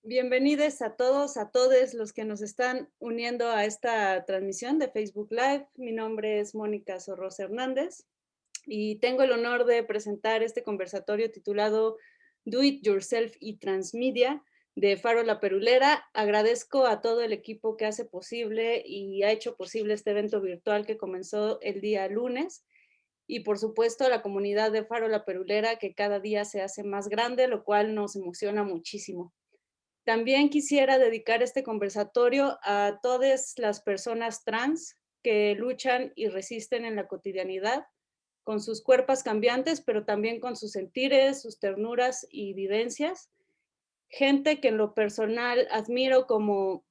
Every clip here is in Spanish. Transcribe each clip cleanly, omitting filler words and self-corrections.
Bienvenidos a todos, a todes los que nos están uniendo a esta transmisión de Facebook Live. Mi nombre es Mónica Sorrosa Hernández y tengo el honor de presentar este conversatorio titulado Do It Yourself y Transmedia de Faro La Perulera. Agradezco a todo el equipo que hace posible y ha hecho posible este evento virtual que comenzó el día lunes. Y por supuesto a la comunidad de Faro La Perulera que cada día se hace más grande, lo cual nos emociona muchísimo. También quisiera dedicar este conversatorio a todas las personas trans que luchan y resisten en la cotidianidad con sus cuerpos cambiantes, pero también con sus sentires, sus ternuras y vivencias. Gente que en lo personal admiro como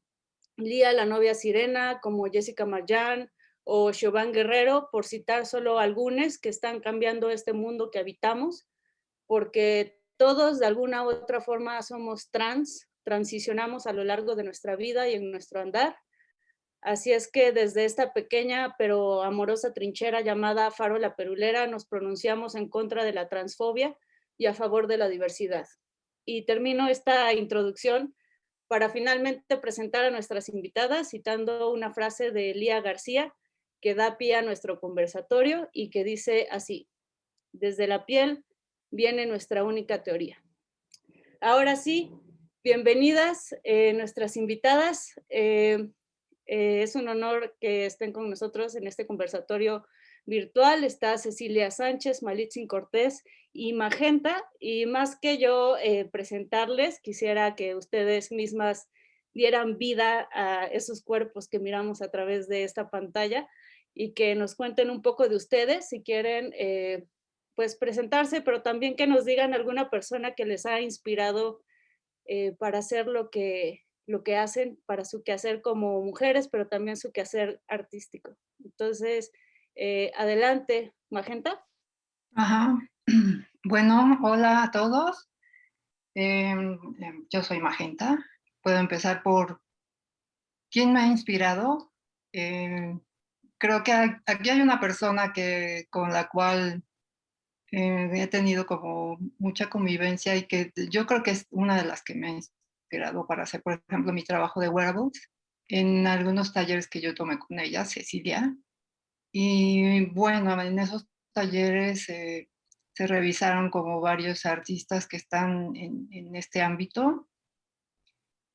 Lía, la novia sirena, como Jessica Marjan o Siobhan Guerrero, por citar solo algunos que están cambiando este mundo que habitamos, porque todos de alguna u otra forma somos trans, transicionamos a lo largo de nuestra vida y en nuestro andar. Así es que desde esta pequeña pero amorosa trinchera llamada Faro La Perulera nos pronunciamos en contra de la transfobia y a favor de la diversidad. Y termino esta introducción para finalmente presentar a nuestras invitadas citando una frase de Lía García que da pie a nuestro conversatorio y que dice así: desde la piel viene nuestra única teoría. Ahora sí, bienvenidas nuestras invitadas. Es un honor que estén con nosotros en este conversatorio virtual. Está Cecilia Sánchez, Malitzin Cortés y Magenta. Y más que yo presentarles, quisiera que ustedes mismas dieran vida a esos cuerpos que miramos a través de esta pantalla y que nos cuenten un poco de ustedes, si quieren pues presentarse, pero también que nos digan alguna persona que les ha inspirado para hacer lo que hacen, para su quehacer como mujeres, pero también su quehacer artístico. Entonces, adelante, Magenta. Ajá. Bueno, hola a todos. Yo soy Magenta. Puedo empezar por quién me ha inspirado. Em, Creo que aquí hay una persona con la cual he tenido como mucha convivencia y que yo creo que es una de las que me ha inspirado para hacer, por ejemplo, mi trabajo de wearables en algunos talleres que yo tomé con ella, Cecilia. Y bueno, en esos talleres se revisaron como varios artistas que están en este ámbito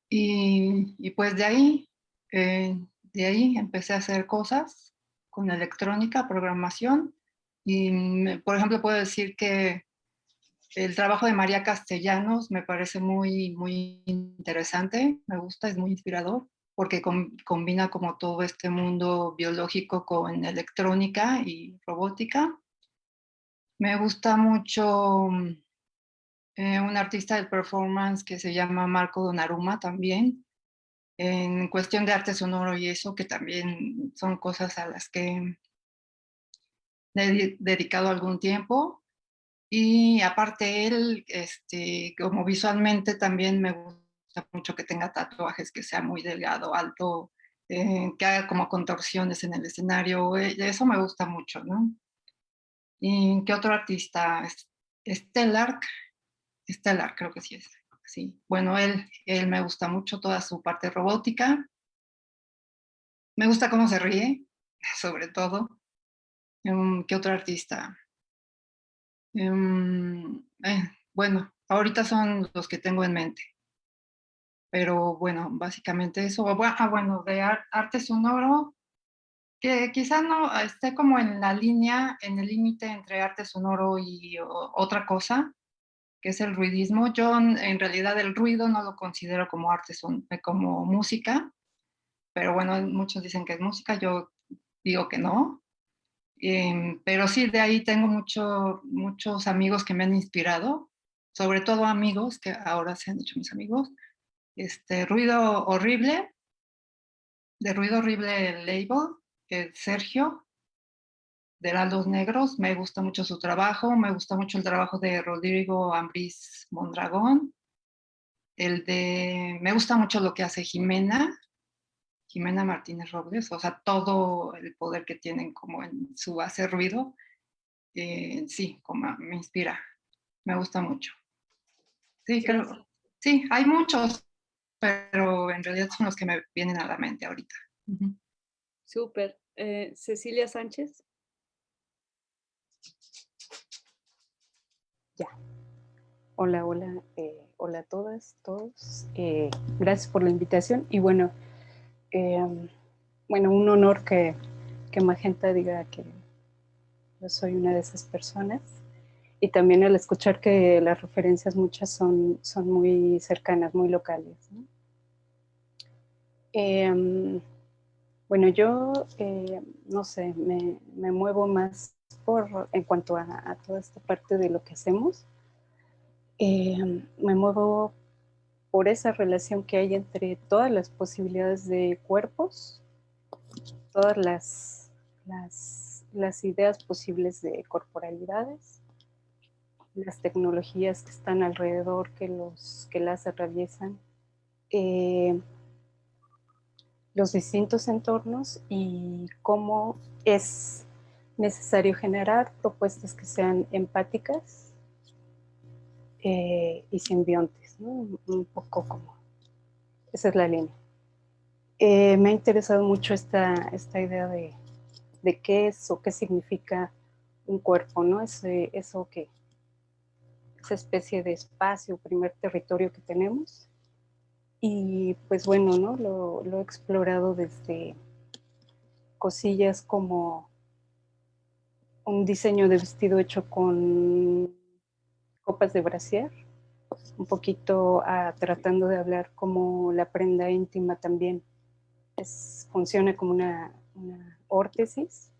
y pues de ahí empecé a hacer cosas con electrónica, programación y por ejemplo puedo decir que el trabajo de María Castellanos me parece muy interesante, me gusta, es muy inspirador porque combina como todo este mundo biológico con electrónica y robótica. Me gusta mucho un artista del performance que se llama Marco Donnarumma también, en cuestión de arte sonoro y eso, que también son cosas a las que he dedicado algún tiempo. Y aparte él, como visualmente también me gusta mucho que tenga tatuajes, que sea muy delgado, alto, que haga como contorsiones en el escenario. Eso me gusta mucho, ¿no? ¿Y qué otro artista? Stellar, Stellar creo que sí es. Sí. Bueno, él me gusta mucho toda su parte robótica. Me gusta cómo se ríe, sobre todo. ¿Qué otro artista? Bueno, ahorita son los que tengo en mente, pero bueno, básicamente eso. Bueno, de arte sonoro, que quizá no esté como en la línea, en el límite entre arte sonoro y otra cosa, que es el ruidismo. Yo en realidad el ruido no lo considero como como música, pero bueno, muchos dicen que es música, yo digo que no. Pero sí, de ahí tengo muchos amigos que me han inspirado, sobre todo amigos que ahora se han hecho mis amigos, Ruido Horrible, de Ruido Horrible el label, Sergio, de Heraldos Negros. Me gusta mucho su trabajo, me gusta mucho el trabajo de Rodrigo Ambrís Mondragón, me gusta mucho lo que hace Jimena Martínez Robles, o sea, todo el poder que tienen como en su hacer ruido, sí, como me inspira, me gusta mucho. Sí, creo, sí, hay muchos, pero en realidad son los que me vienen a la mente ahorita. Uh-huh. Súper. Cecilia Sánchez. Ya. Hola, hola, hola a todas, todos. Gracias por la invitación y bueno, un honor que Magenta diga que yo soy una de esas personas y también al escuchar que las referencias muchas son muy cercanas, muy locales, ¿no? Bueno, yo no sé, me muevo más en cuanto a toda esta parte de lo que hacemos. Me muevo por esa relación que hay entre todas las posibilidades de cuerpos, todas las ideas posibles de corporalidades, las tecnologías que están alrededor que las atraviesan, los distintos entornos y cómo es necesario generar propuestas que sean empáticas y simbiontes, ¿no? Un poco como, esa es la línea. Me ha interesado mucho esta idea de qué es o qué significa un cuerpo, ¿no? Esa especie de espacio, primer territorio que tenemos. Y pues bueno, ¿no? Lo he explorado desde cosillas como un diseño de vestido hecho con copas de brasier, un poquito tratando de hablar como la prenda íntima también funciona como una órtesis,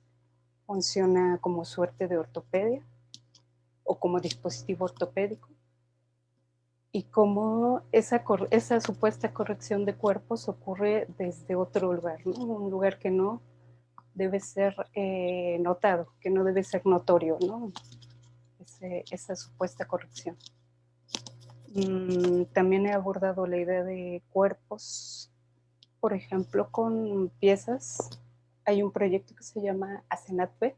funciona como suerte de ortopedia o como dispositivo ortopédico, y cómo esa supuesta corrección de cuerpos ocurre desde otro lugar, ¿no? Un lugar que no debe ser notado, que no debe ser notorio, ¿no? Esa supuesta corrección. También he abordado la idea de cuerpos, por ejemplo, con piezas. Hay un proyecto que se llama Asenatve,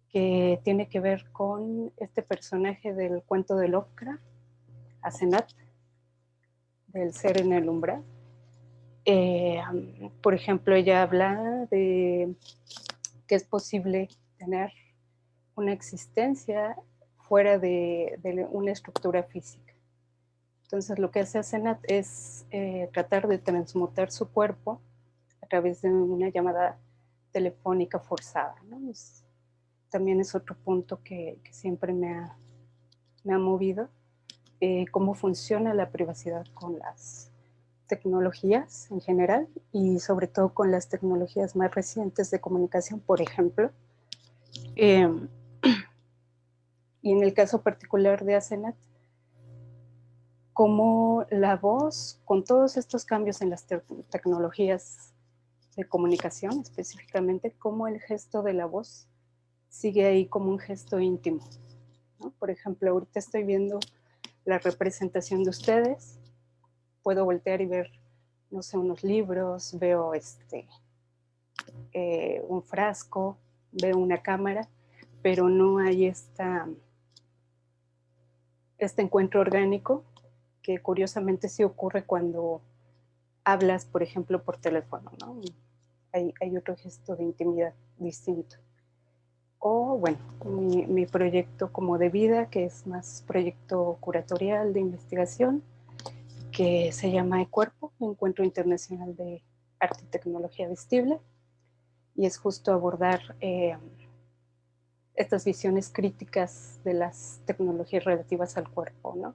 que tiene que ver con este personaje del cuento de Lovecraft, Asenat, del ser en el umbral. Por ejemplo, ella habla de que es posible tener una existencia fuera de una estructura física. Entonces, lo que hace Asenat es tratar de transmutar su cuerpo a través de una llamada telefónica forzada, ¿no? También es otro punto que siempre me ha movido, cómo funciona la privacidad con las tecnologías en general y sobre todo con las tecnologías más recientes de comunicación, por ejemplo. Y en el caso particular de Asenat, cómo la voz, con todos estos cambios en las tecnologías de comunicación específicamente, cómo el gesto de la voz sigue ahí como un gesto íntimo, ¿no? Por ejemplo, ahorita estoy viendo la representación de ustedes, puedo voltear y ver, no sé, unos libros, veo un frasco, veo una cámara, pero no hay este encuentro orgánico que curiosamente sí ocurre cuando hablas, por ejemplo, por teléfono, ¿no? Hay otro gesto de intimidad distinto. O, bueno, mi proyecto como de vida, que es más proyecto curatorial de investigación, que se llama eCuerpo, Encuentro Internacional de Arte y Tecnología Vestible, y es justo abordar estas visiones críticas de las tecnologías relativas al cuerpo, ¿no?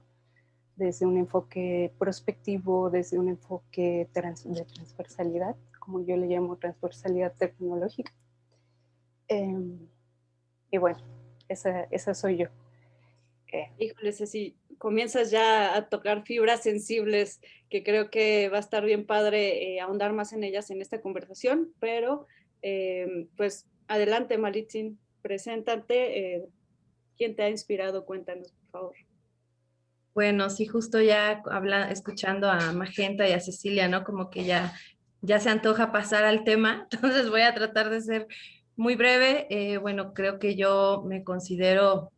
Desde un enfoque prospectivo, desde un enfoque de transversalidad, como yo le llamo transversalidad tecnológica. Y bueno, esa soy yo. Híjole, Ceci, comienzas ya a tocar fibras sensibles que creo que va a estar bien padre ahondar más en ellas en esta conversación, pero pues adelante, Malitzin, preséntate. ¿Quién te ha inspirado? Cuéntanos, por favor. Bueno, sí, justo ya escuchando a Magenta y a Cecilia, ¿no? Como que ya se antoja pasar al tema, entonces voy a tratar de ser muy breve. Bueno, creo que yo me considero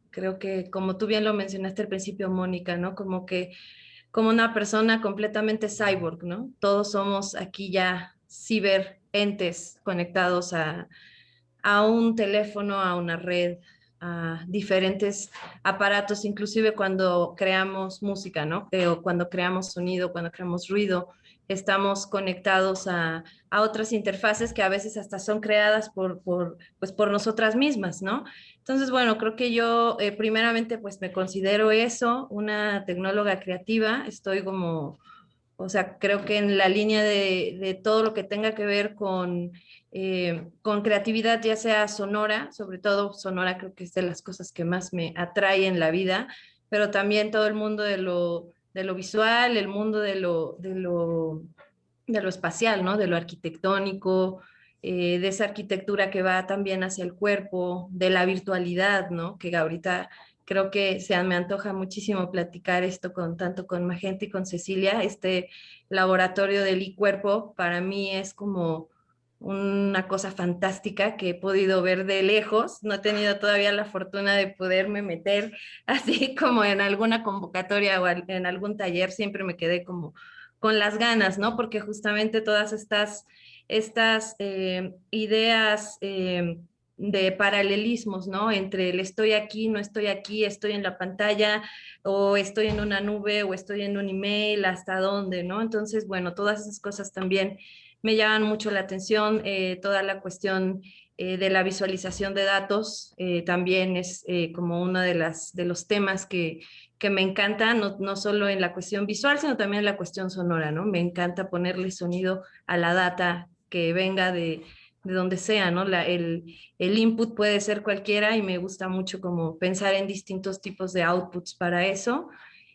creo que como tú bien lo mencionaste al principio, Mónica, ¿no? Como una persona completamente cyborg, ¿no? Todos somos aquí ya ciberentes conectados a un teléfono, a una red, a diferentes aparatos, inclusive cuando creamos música, ¿no? O cuando creamos sonido, cuando creamos ruido, estamos conectados a otras interfaces que a veces hasta son creadas pues por nosotras mismas, ¿no? Entonces, bueno, creo que yo primeramente pues me considero eso, una tecnóloga creativa, estoy o sea, creo que en la línea de todo lo que tenga que ver con creatividad, ya sea sonora, sobre todo sonora creo que es de las cosas que más me atrae en la vida, pero también todo el mundo de lo visual, el mundo de lo espacial, ¿no? De lo arquitectónico, de esa arquitectura que va también hacia el cuerpo, de la virtualidad, ¿no? Que ahorita creo que me antoja muchísimo platicar esto tanto con Magenta y con Cecilia. Este laboratorio del e-cuerpo para mí es como una cosa fantástica que he podido ver de lejos. No he tenido todavía la fortuna de poderme meter así como en alguna convocatoria o en algún taller. Siempre me quedé como con las ganas, ¿no? Porque justamente todas estas ideas de paralelismos, ¿no? Entre el estoy aquí, no estoy aquí, estoy en la pantalla, o estoy en una nube, o estoy en un email, hasta dónde, ¿no? Entonces, bueno, todas esas cosas también me llaman mucho la atención, toda la cuestión de la visualización de datos también es como uno de los temas que me encanta, no solo en la cuestión visual, sino también en la cuestión sonora, ¿no? Me encanta ponerle sonido a la data que venga de donde sea, ¿no? El input puede ser cualquiera y me gusta mucho como pensar en distintos tipos de outputs para eso.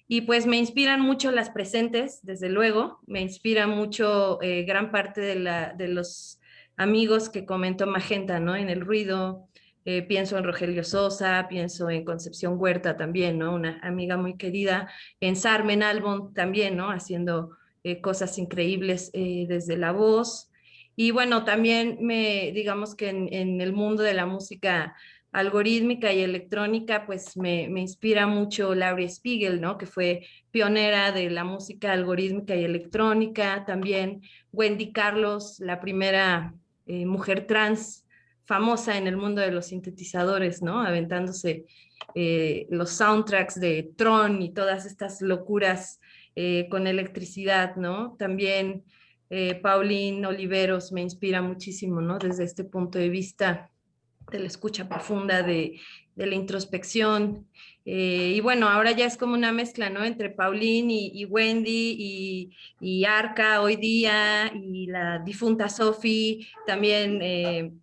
Y pues me inspiran mucho las presentes, desde luego, me inspira mucho gran parte de los amigos que comentó Magenta, ¿no? En el ruido, pienso en Rogelio Sosa, pienso en Concepción Huerta también, ¿no? Una amiga muy querida, en Sarmen Albon también, ¿no? Haciendo cosas increíbles desde la voz. Y bueno, también digamos que en el mundo de la música algorítmica y electrónica, pues me inspira mucho Laurie Spiegel, ¿no? Que fue pionera de la música algorítmica y electrónica. También Wendy Carlos, la primera mujer trans famosa en el mundo de los sintetizadores, ¿no? Aventándose los soundtracks de Tron y todas estas locuras con electricidad, ¿no? También Pauline Oliveros me inspira muchísimo, ¿no? Desde este punto de vista de la escucha profunda, de la introspección. Y bueno, ahora ya es como una mezcla, ¿no? Entre Pauline y Wendy y Arca hoy día y la difunta Sophie, también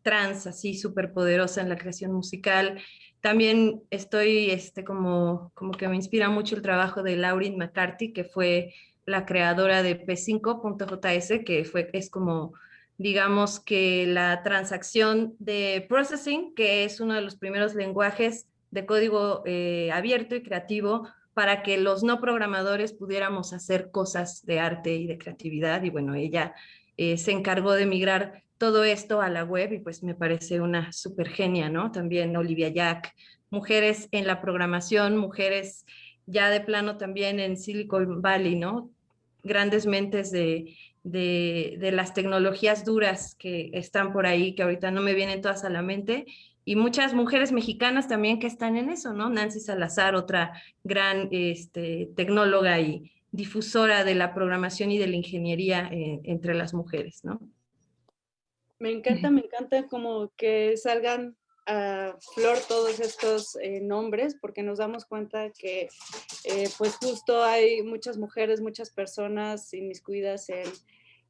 trans, así súper poderosa en la creación musical. También estoy como que me inspira mucho el trabajo de Lauren McCarthy, que fue la creadora de P5.js, que es como digamos que la transacción de processing, que es uno de los primeros lenguajes de código abierto y creativo para que los no programadores pudiéramos hacer cosas de arte y de creatividad. Y bueno, ella se encargó de migrar todo esto a la web y pues me parece una súper genia, ¿no? También Olivia Jack, mujeres en la programación, mujeres ya de plano también en Silicon Valley, ¿no? Grandes mentes de las tecnologías duras que están por ahí, que ahorita no me vienen todas a la mente, y muchas mujeres mexicanas también que están en eso, ¿no? Nancy Salazar, otra gran tecnóloga y difusora de la programación y de la ingeniería entre las mujeres, ¿no? Me encanta como que salgan a flor todos estos nombres, porque nos damos cuenta que pues justo hay muchas mujeres, muchas personas inmiscuidas en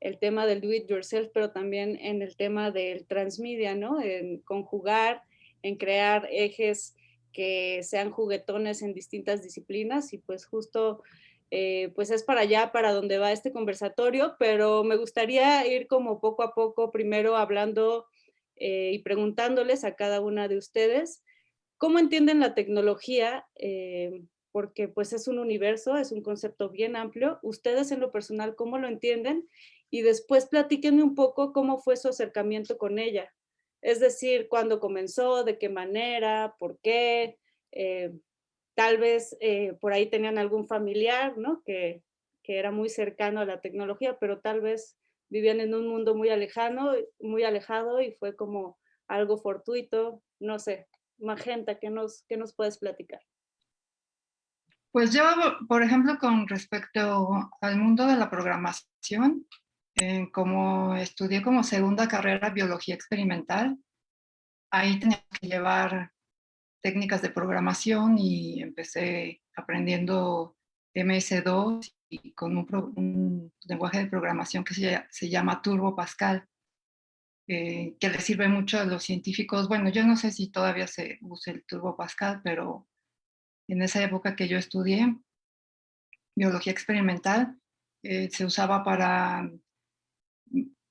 el tema del do it yourself, pero también en el tema del transmedia, ¿no? En conjugar, en crear ejes que sean juguetones en distintas disciplinas y pues justo pues es para allá, para donde va este conversatorio, pero me gustaría ir como poco a poco, primero hablando y preguntándoles a cada una de ustedes, ¿cómo entienden la tecnología? Porque pues es un universo, es un concepto bien amplio. Ustedes en lo personal, ¿cómo lo entienden? Y después platíquenme un poco cómo fue su acercamiento con ella. Es decir, cuándo comenzó, de qué manera, por qué. Tal vez por ahí tenían algún familiar, ¿no? Que era muy cercano a la tecnología, pero tal vez vivían en un mundo muy lejano, muy alejado y fue como algo fortuito, no sé. Magenta, qué nos puedes platicar? Pues yo, por ejemplo, con respecto al mundo de la programación, como estudié como segunda carrera biología experimental, ahí tenía que llevar técnicas de programación y empecé aprendiendo MS2 y con un lenguaje de programación que se llama Turbo Pascal, que le sirve mucho a los científicos. Bueno, yo no sé si todavía se usa el Turbo Pascal, pero en esa época que yo estudié biología experimental, se usaba para,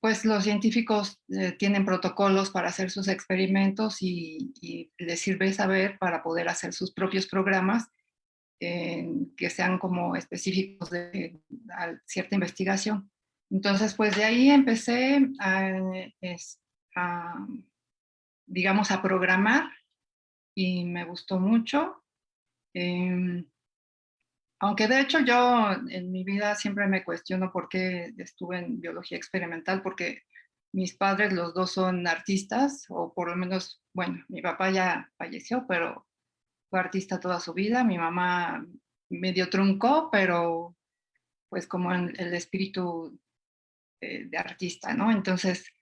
pues los científicos tienen protocolos para hacer sus experimentos y les sirve saber para poder hacer sus propios programas que sean como específicos de cierta investigación. Entonces, pues de ahí empecé a, digamos, a programar y me gustó mucho. Eh, Aunque de hecho yo en mi vida siempre me cuestiono por qué estuve en biología experimental, porque mis padres los dos son artistas, o por lo menos, bueno, mi papá ya falleció, pero fue artista toda su vida, mi mamá medio truncó, pero pues como en el espíritu de artista, ¿no? Entonces,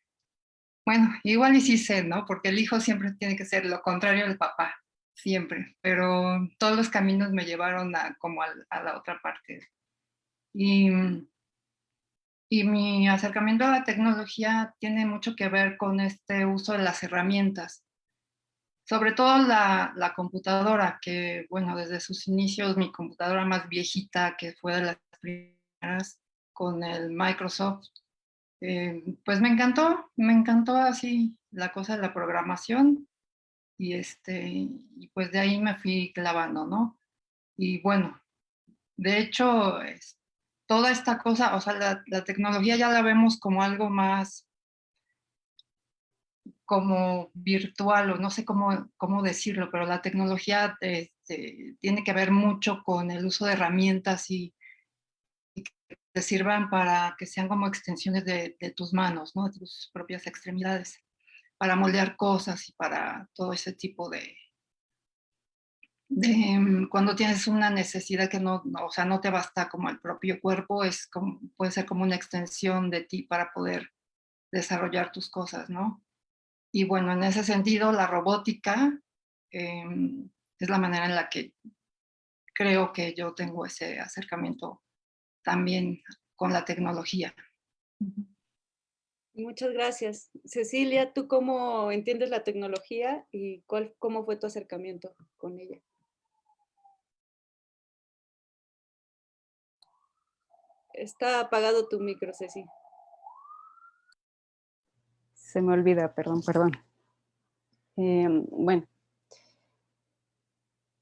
bueno, igual y sí sé, ¿no? Porque el hijo siempre tiene que ser lo contrario del papá, siempre, pero todos los caminos me llevaron a como a la otra parte. Y, y mi acercamiento a la tecnología tiene mucho que ver con este uso de las herramientas, sobre todo la computadora, que bueno, desde sus inicios mi computadora más viejita, que fue de las primeras con el Microsoft, pues me encantó así la cosa de la programación y pues de ahí me fui clavando, ¿no? Y bueno, de hecho, toda esta cosa, o sea, la tecnología ya la vemos como algo más como virtual o no sé cómo decirlo, pero la tecnología tiene que ver mucho con el uso de herramientas y que te sirvan para que sean como extensiones de tus manos, ¿no? De tus propias extremidades, para moldear cosas y para todo ese tipo cuando tienes una necesidad que o sea, no te basta como el propio cuerpo, puede ser como una extensión de ti para poder desarrollar tus cosas, ¿no? Y bueno, en ese sentido, la robótica eh, es la manera en la que creo que yo tengo ese acercamiento también con la tecnología. Muchas gracias. Cecilia, ¿tú cómo entiendes la tecnología y cómo fue tu acercamiento con ella? Está apagado tu micro, Ceci. Se me olvida, perdón. Bueno,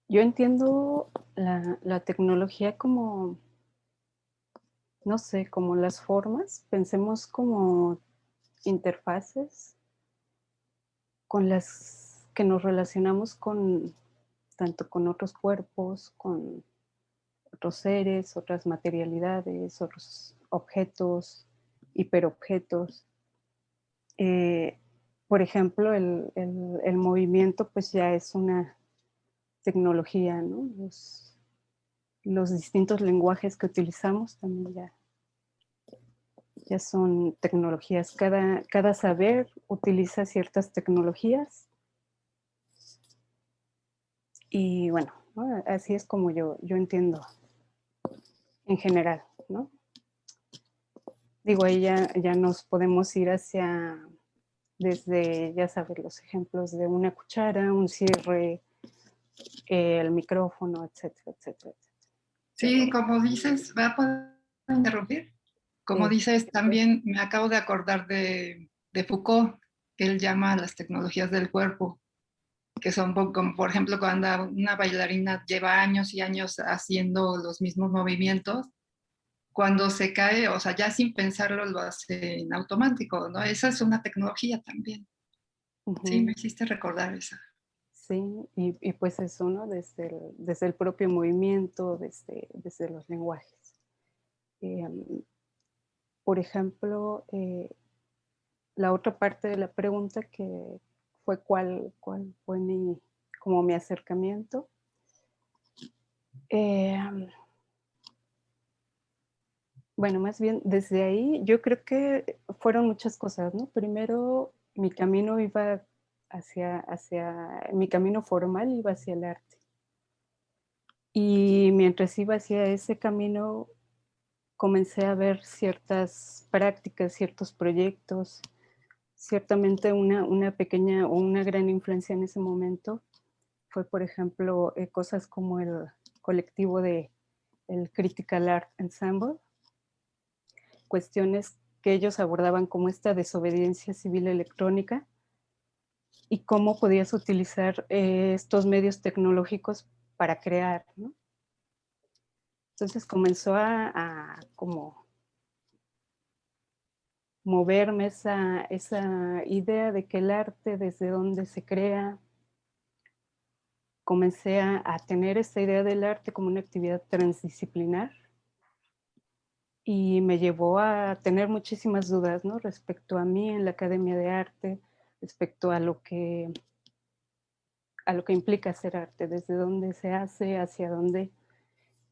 yo entiendo la tecnología como, no sé, como las formas, pensemos como interfaces con las que nos relacionamos tanto con otros cuerpos, con otros seres, otras materialidades, otros objetos, hiperobjetos. Eh, por ejemplo, el movimiento pues ya es una tecnología, ¿no? Los distintos lenguajes que utilizamos también ya son tecnologías. Cada saber utiliza ciertas tecnologías y bueno, ¿no? Así es como yo entiendo en general, ¿no? Digo, ahí ya nos podemos ir desde, ya sabes, los ejemplos de una cuchara, un cierre el micrófono, etcétera, etcétera, etcétera. Sí, como dices, ¿va a poder interrumpir? Como dices, también me acabo de acordar de Foucault, que él llama a las tecnologías del cuerpo, que son como, por ejemplo, cuando una bailarina lleva años y años haciendo los mismos movimientos, cuando se cae, o sea, ya sin pensarlo lo hace en automático, ¿no? Esa es una tecnología también. Sí, me hiciste recordar esa. Sí, y pues eso, ¿no? Desde el propio movimiento, desde los lenguajes. Por ejemplo, la otra parte de la pregunta que fue cuál fue como mi acercamiento. Bueno, más bien desde ahí yo creo que fueron muchas cosas, ¿no? Primero, mi camino iba mi camino formal iba hacia el arte. Y mientras iba hacia ese camino, comencé a ver ciertas prácticas, ciertos proyectos. Ciertamente una pequeña o una gran influencia en ese momento fue, por ejemplo, cosas como el colectivo de el Critical Art Ensemble, cuestiones que ellos abordaban como esta desobediencia civil electrónica y cómo podías utilizar estos medios tecnológicos para crear, ¿no? Entonces comenzó a como moverme esa idea de que el arte desde donde se crea. Comencé a tener esta idea del arte como una actividad transdisciplinar y me llevó a tener muchísimas dudas, ¿no? Respecto a mí en la Academia de Arte, respecto a lo que implica hacer arte, desde dónde se hace, hacia dónde,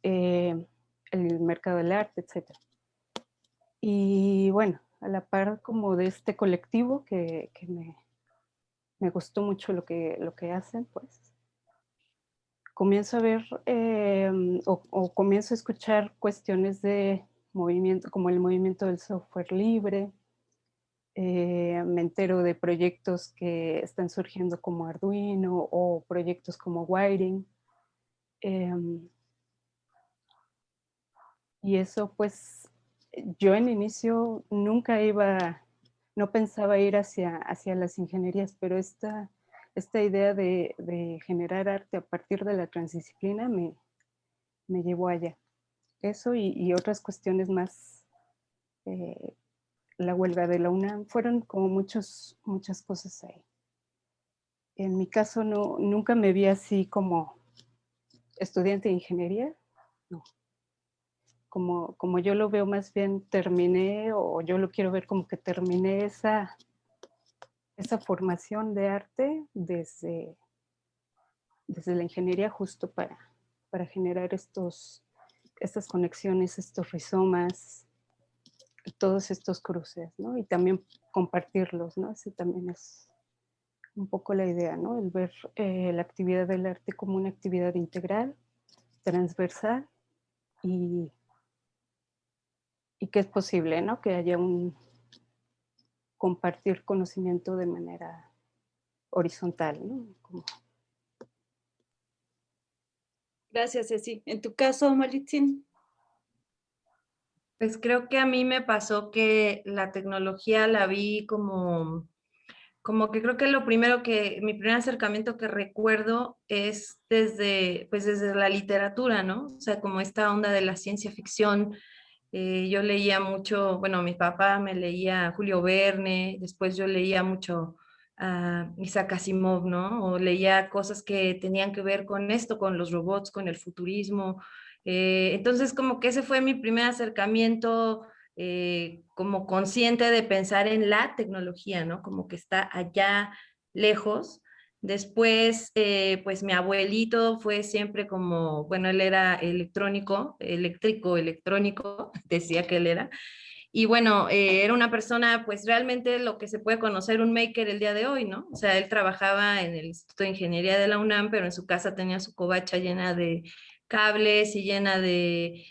el mercado del arte, etc. Y bueno, a la par como de este colectivo que me gustó mucho lo que hacen, pues comienzo a ver o comienzo a escuchar cuestiones de movimiento, como el movimiento del software libre. Me entero de proyectos que están surgiendo como Arduino o proyectos como Wiring. Y eso pues yo en inicio no pensaba ir hacia las ingenierías, pero esta idea de generar arte a partir de la transdisciplina me llevó allá. Eso y otras cuestiones más, la huelga de la UNAM, fueron como muchas cosas ahí. En mi caso nunca me vi así como estudiante de ingeniería, no. Como yo lo veo, más bien terminé, o yo lo quiero ver como que terminé esa formación de arte desde la ingeniería, justo para generar estas conexiones, estos rizomas, todos estos cruces, ¿no? Y también compartirlos, ¿no? Ese también es un poco la idea, ¿no? El ver la actividad del arte como una actividad integral, transversal y que es posible, ¿no? Que haya un compartir conocimiento de manera horizontal, ¿no? Gracias, Ceci. En tu caso, Malitzin. Pues creo que a mí me pasó que la tecnología la vi como que creo que mi primer acercamiento que recuerdo es desde la literatura, ¿no? O sea, como esta onda de la ciencia ficción. Yo leía mucho, bueno, mi papá me leía Julio Verne, después yo leía mucho a Isaac Asimov, ¿no? O leía cosas que tenían que ver con esto, con los robots, con el futurismo. Entonces, como que ese fue mi primer acercamiento como consciente de pensar en la tecnología, ¿no? Como que está allá lejos. Después, pues mi abuelito fue siempre como, bueno, él era electrónico, decía que él era. Y bueno, era una persona, pues realmente lo que se puede conocer un maker el día de hoy, ¿no? O sea, él trabajaba en el Instituto de Ingeniería de la UNAM, pero en su casa tenía su covacha llena de cables y llena de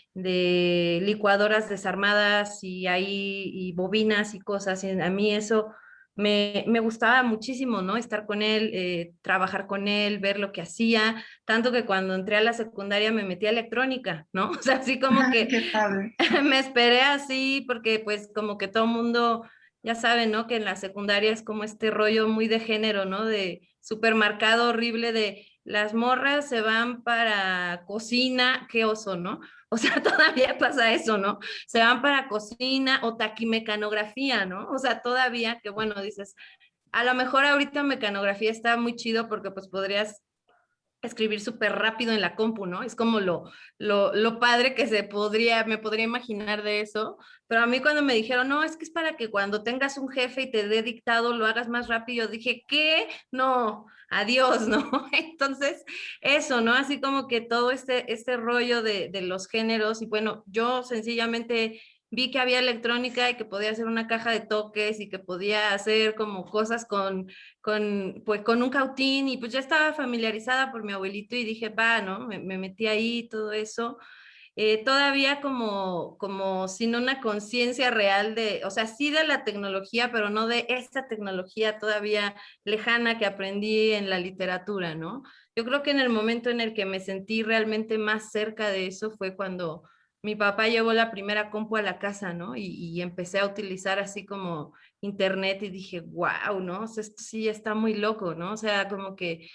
licuadoras desarmadas y ahí y bobinas y cosas. Y a mí eso me gustaba muchísimo, ¿no? Estar con él, trabajar con él, ver lo que hacía, tanto que cuando entré a la secundaria me metí a electrónica, ¿no? O sea, así como que Qué padre. me esperé así, porque pues como que todo mundo, ya sabe, ¿no? Que en la secundaria es como este rollo muy de género, ¿no? De supermercado horrible de las morras se van para cocina, qué oso, ¿no? O sea, todavía pasa eso, ¿no? Se van para cocina o taquimecanografía, ¿no? O sea, todavía que bueno, dices, a lo mejor ahorita mecanografía está muy chido porque pues podrías escribir súper rápido en la compu, ¿no? Es como lo padre que me podría imaginar de eso, pero a mí cuando me dijeron, no, es que es para que cuando tengas un jefe y te dé dictado lo hagas más rápido, dije, ¿qué? No, adiós, ¿no? Entonces, eso, ¿no? Así como que todo este rollo de los géneros y bueno, yo sencillamente vi que había electrónica y que podía hacer una caja de toques y que podía hacer como cosas pues, con un cautín y pues ya estaba familiarizada por mi abuelito y dije, va, ¿no? Me metí ahí, todo eso. Todavía como sin una conciencia real de, o sea, sí de la tecnología, pero no de esta tecnología todavía lejana que aprendí en la literatura, ¿no? Yo creo que en el momento en el que me sentí realmente más cerca de eso fue cuando mi papá llevó la primera compu a la casa, ¿no? Y empecé a utilizar así como internet y dije, wow, ¿no? O sea, esto sí está muy loco, ¿no? O sea, como que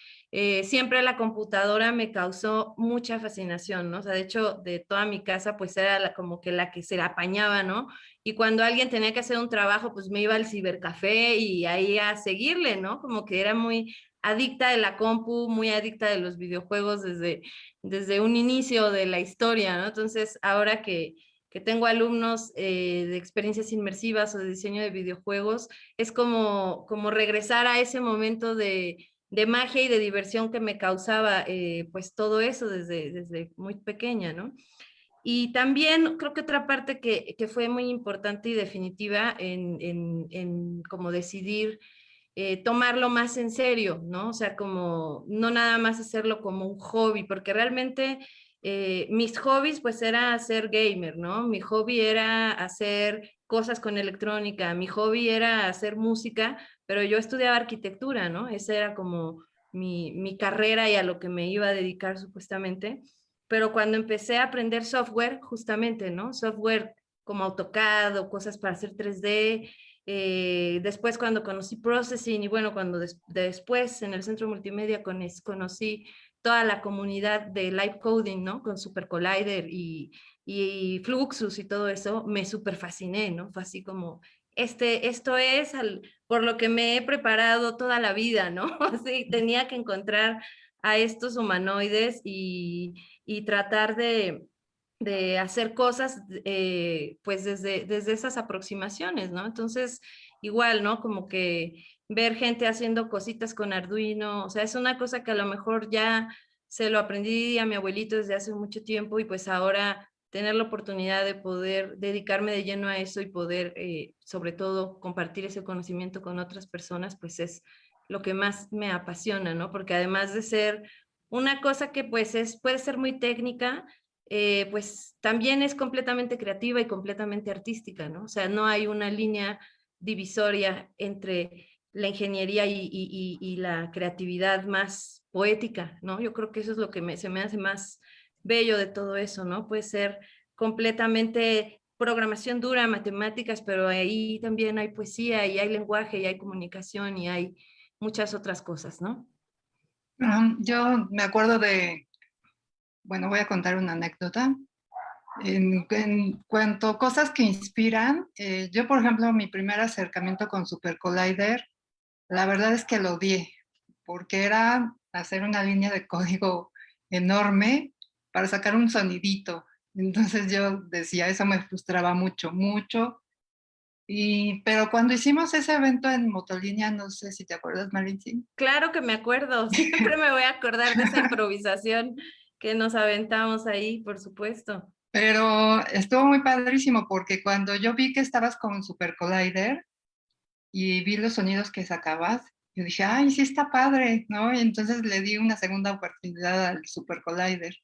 siempre la computadora me causó mucha fascinación, ¿no? O sea, de hecho, de toda mi casa, pues era como que la que se la apañaba, ¿no? Y cuando alguien tenía que hacer un trabajo, pues me iba al cibercafé y ahí a seguirle, ¿no? Como que era muy adicta de la compu, muy adicta de los videojuegos desde un inicio de la historia, ¿no? Entonces, ahora que tengo alumnos de experiencias inmersivas o de diseño de videojuegos, es como regresar a ese momento de magia y de diversión que me causaba pues todo eso desde muy pequeña, ¿no? Y también creo que otra parte que fue muy importante y definitiva en como decidir tomarlo más en serio, ¿no? O sea, como no nada más hacerlo como un hobby, porque realmente mis hobbies pues era ser gamer, ¿no? Mi hobby era hacer cosas con electrónica, mi hobby era hacer música, pero yo estudiaba arquitectura, ¿no? Esa era como mi carrera y a lo que me iba a dedicar supuestamente. Pero cuando empecé a aprender software, justamente, ¿no? Software como AutoCAD o cosas para hacer 3D, después cuando conocí Processing y bueno, cuando después en el Centro Multimedia conocí toda la comunidad de Live Coding, ¿no? Con Super Collider y Fluxus y todo eso, me súper fasciné, ¿no? Fue así como, esto es por lo que me he preparado toda la vida, ¿no? Así, tenía que encontrar a estos humanoides y tratar de hacer cosas pues desde esas aproximaciones, ¿no? Entonces, igual, ¿no? Como que ver gente haciendo cositas con Arduino, o sea, es una cosa que a lo mejor ya se lo aprendí a mi abuelito desde hace mucho tiempo y pues ahora tener la oportunidad de poder dedicarme de lleno a eso y poder, sobre todo, compartir ese conocimiento con otras personas, pues es lo que más me apasiona, ¿no? Porque además de ser una cosa que pues puede ser muy técnica, pues también es completamente creativa y completamente artística, ¿no? O sea, no hay una línea divisoria entre la ingeniería y la creatividad más poética, ¿no? Yo creo que eso es lo que se me hace más bello de todo eso, ¿no? Puede ser completamente programación dura, matemáticas, pero ahí también hay poesía y hay lenguaje y hay comunicación y hay muchas otras cosas, ¿no? Yo me acuerdo bueno, voy a contar una anécdota. En cuanto a cosas que inspiran, yo, por ejemplo, mi primer acercamiento con Super Collider, la verdad es que lo odié, porque era hacer una línea de código enorme para sacar un sonidito. Entonces yo decía, eso me frustraba mucho, mucho. Pero cuando hicimos ese evento en Motolínea, no sé si te acuerdas, Marín, sí. Claro que me acuerdo, siempre me voy a acordar de esa improvisación que nos aventamos ahí, por supuesto. Pero estuvo muy padrísimo porque cuando yo vi que estabas con Super Collider y vi los sonidos que sacabas, yo dije, ay, sí está padre, ¿no? Y entonces le di una segunda oportunidad al Super Collider.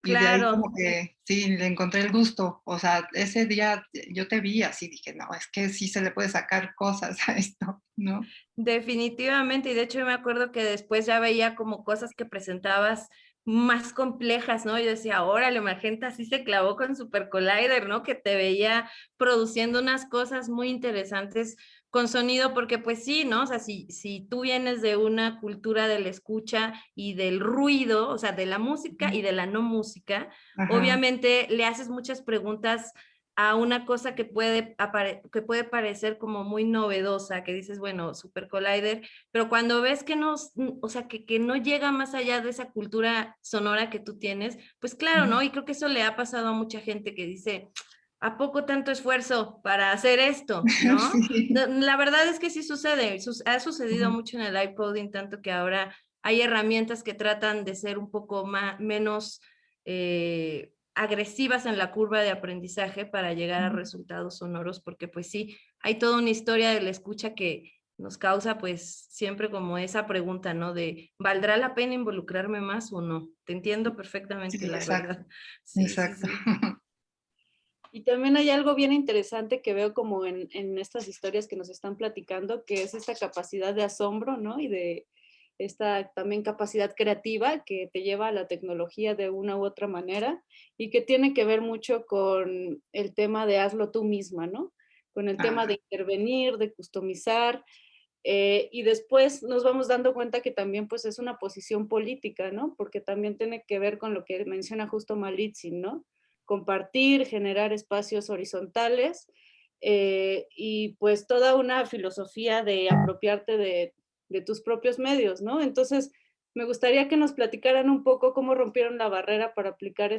Y de ahí Claro. como que sí, le encontré el gusto. O sea, ese día yo te vi así, dije, no, es que sí se le puede sacar cosas a esto, ¿no? Definitivamente, y de hecho yo me acuerdo que después ya veía como cosas que presentabas más complejas, ¿no? Yo decía, órale, Magenta sí se clavó con Super Collider, ¿no? Que te veía produciendo unas cosas muy interesantes con sonido, porque pues sí, ¿no? O sea, si tú vienes de una cultura de la escucha y del ruido, o sea, de la música y de la no música, Ajá. obviamente le haces muchas preguntas a una cosa que puede parecer como muy novedosa, que dices, bueno, Super Collider, pero cuando ves que no, o sea, que no llega más allá de esa cultura sonora que tú tienes, pues claro, ¿no? Y creo que eso le ha pasado a mucha gente que dice, ¿a poco tanto esfuerzo para hacer esto, no? Sí. La verdad es que sí sucede, ha sucedido Ujú. mucho en el iPoding, tanto que ahora hay herramientas que tratan de ser un poco más, menos agresivas en la curva de aprendizaje para llegar a resultados sonoros, porque pues sí, hay toda una historia de la escucha que nos causa pues siempre como esa pregunta, ¿no? De, ¿valdrá la pena involucrarme más o no? Te entiendo Sí, perfectamente, la exacto, verdad. Sí, sí, exacto. sí. Y también hay algo bien interesante que veo como en estas historias que nos están platicando, que es esta capacidad de asombro, ¿no? Y de esta también capacidad creativa que te lleva a la tecnología de una u otra manera y que tiene que ver mucho con el tema de hazlo tú misma, ¿no? Con el tema Ajá. de intervenir, de customizar, y después nos vamos dando cuenta que también pues es una posición política, ¿no? Porque también tiene que ver con lo que menciona justo Malitzin, ¿no? Compartir, generar espacios horizontales y pues toda una filosofía de apropiarte de tus propios medios, ¿no? Entonces, me gustaría que nos platicaran un poco cómo rompieron la barrera para aplicar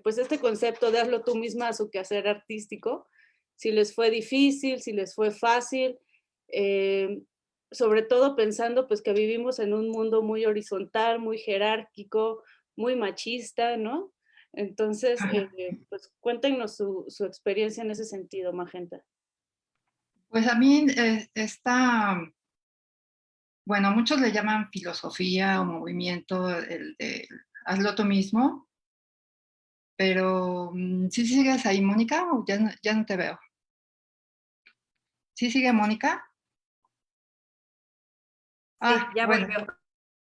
pues este concepto de hazlo tú misma a su quehacer artístico, si les fue difícil, si les fue fácil, eh, sobre todo pensando pues que vivimos en un mundo muy horizontal, muy jerárquico, muy machista, ¿no? Entonces, pues cuéntenos su experiencia en ese sentido, Magenta. Pues a mí bueno, muchos le llaman filosofía o movimiento, el de hazlo tú mismo, pero ¿sí sigues ahí, Mónica? ¿O ya no te veo? ¿Sí sigue Mónica? Sí, Ah, ya bueno, volvió.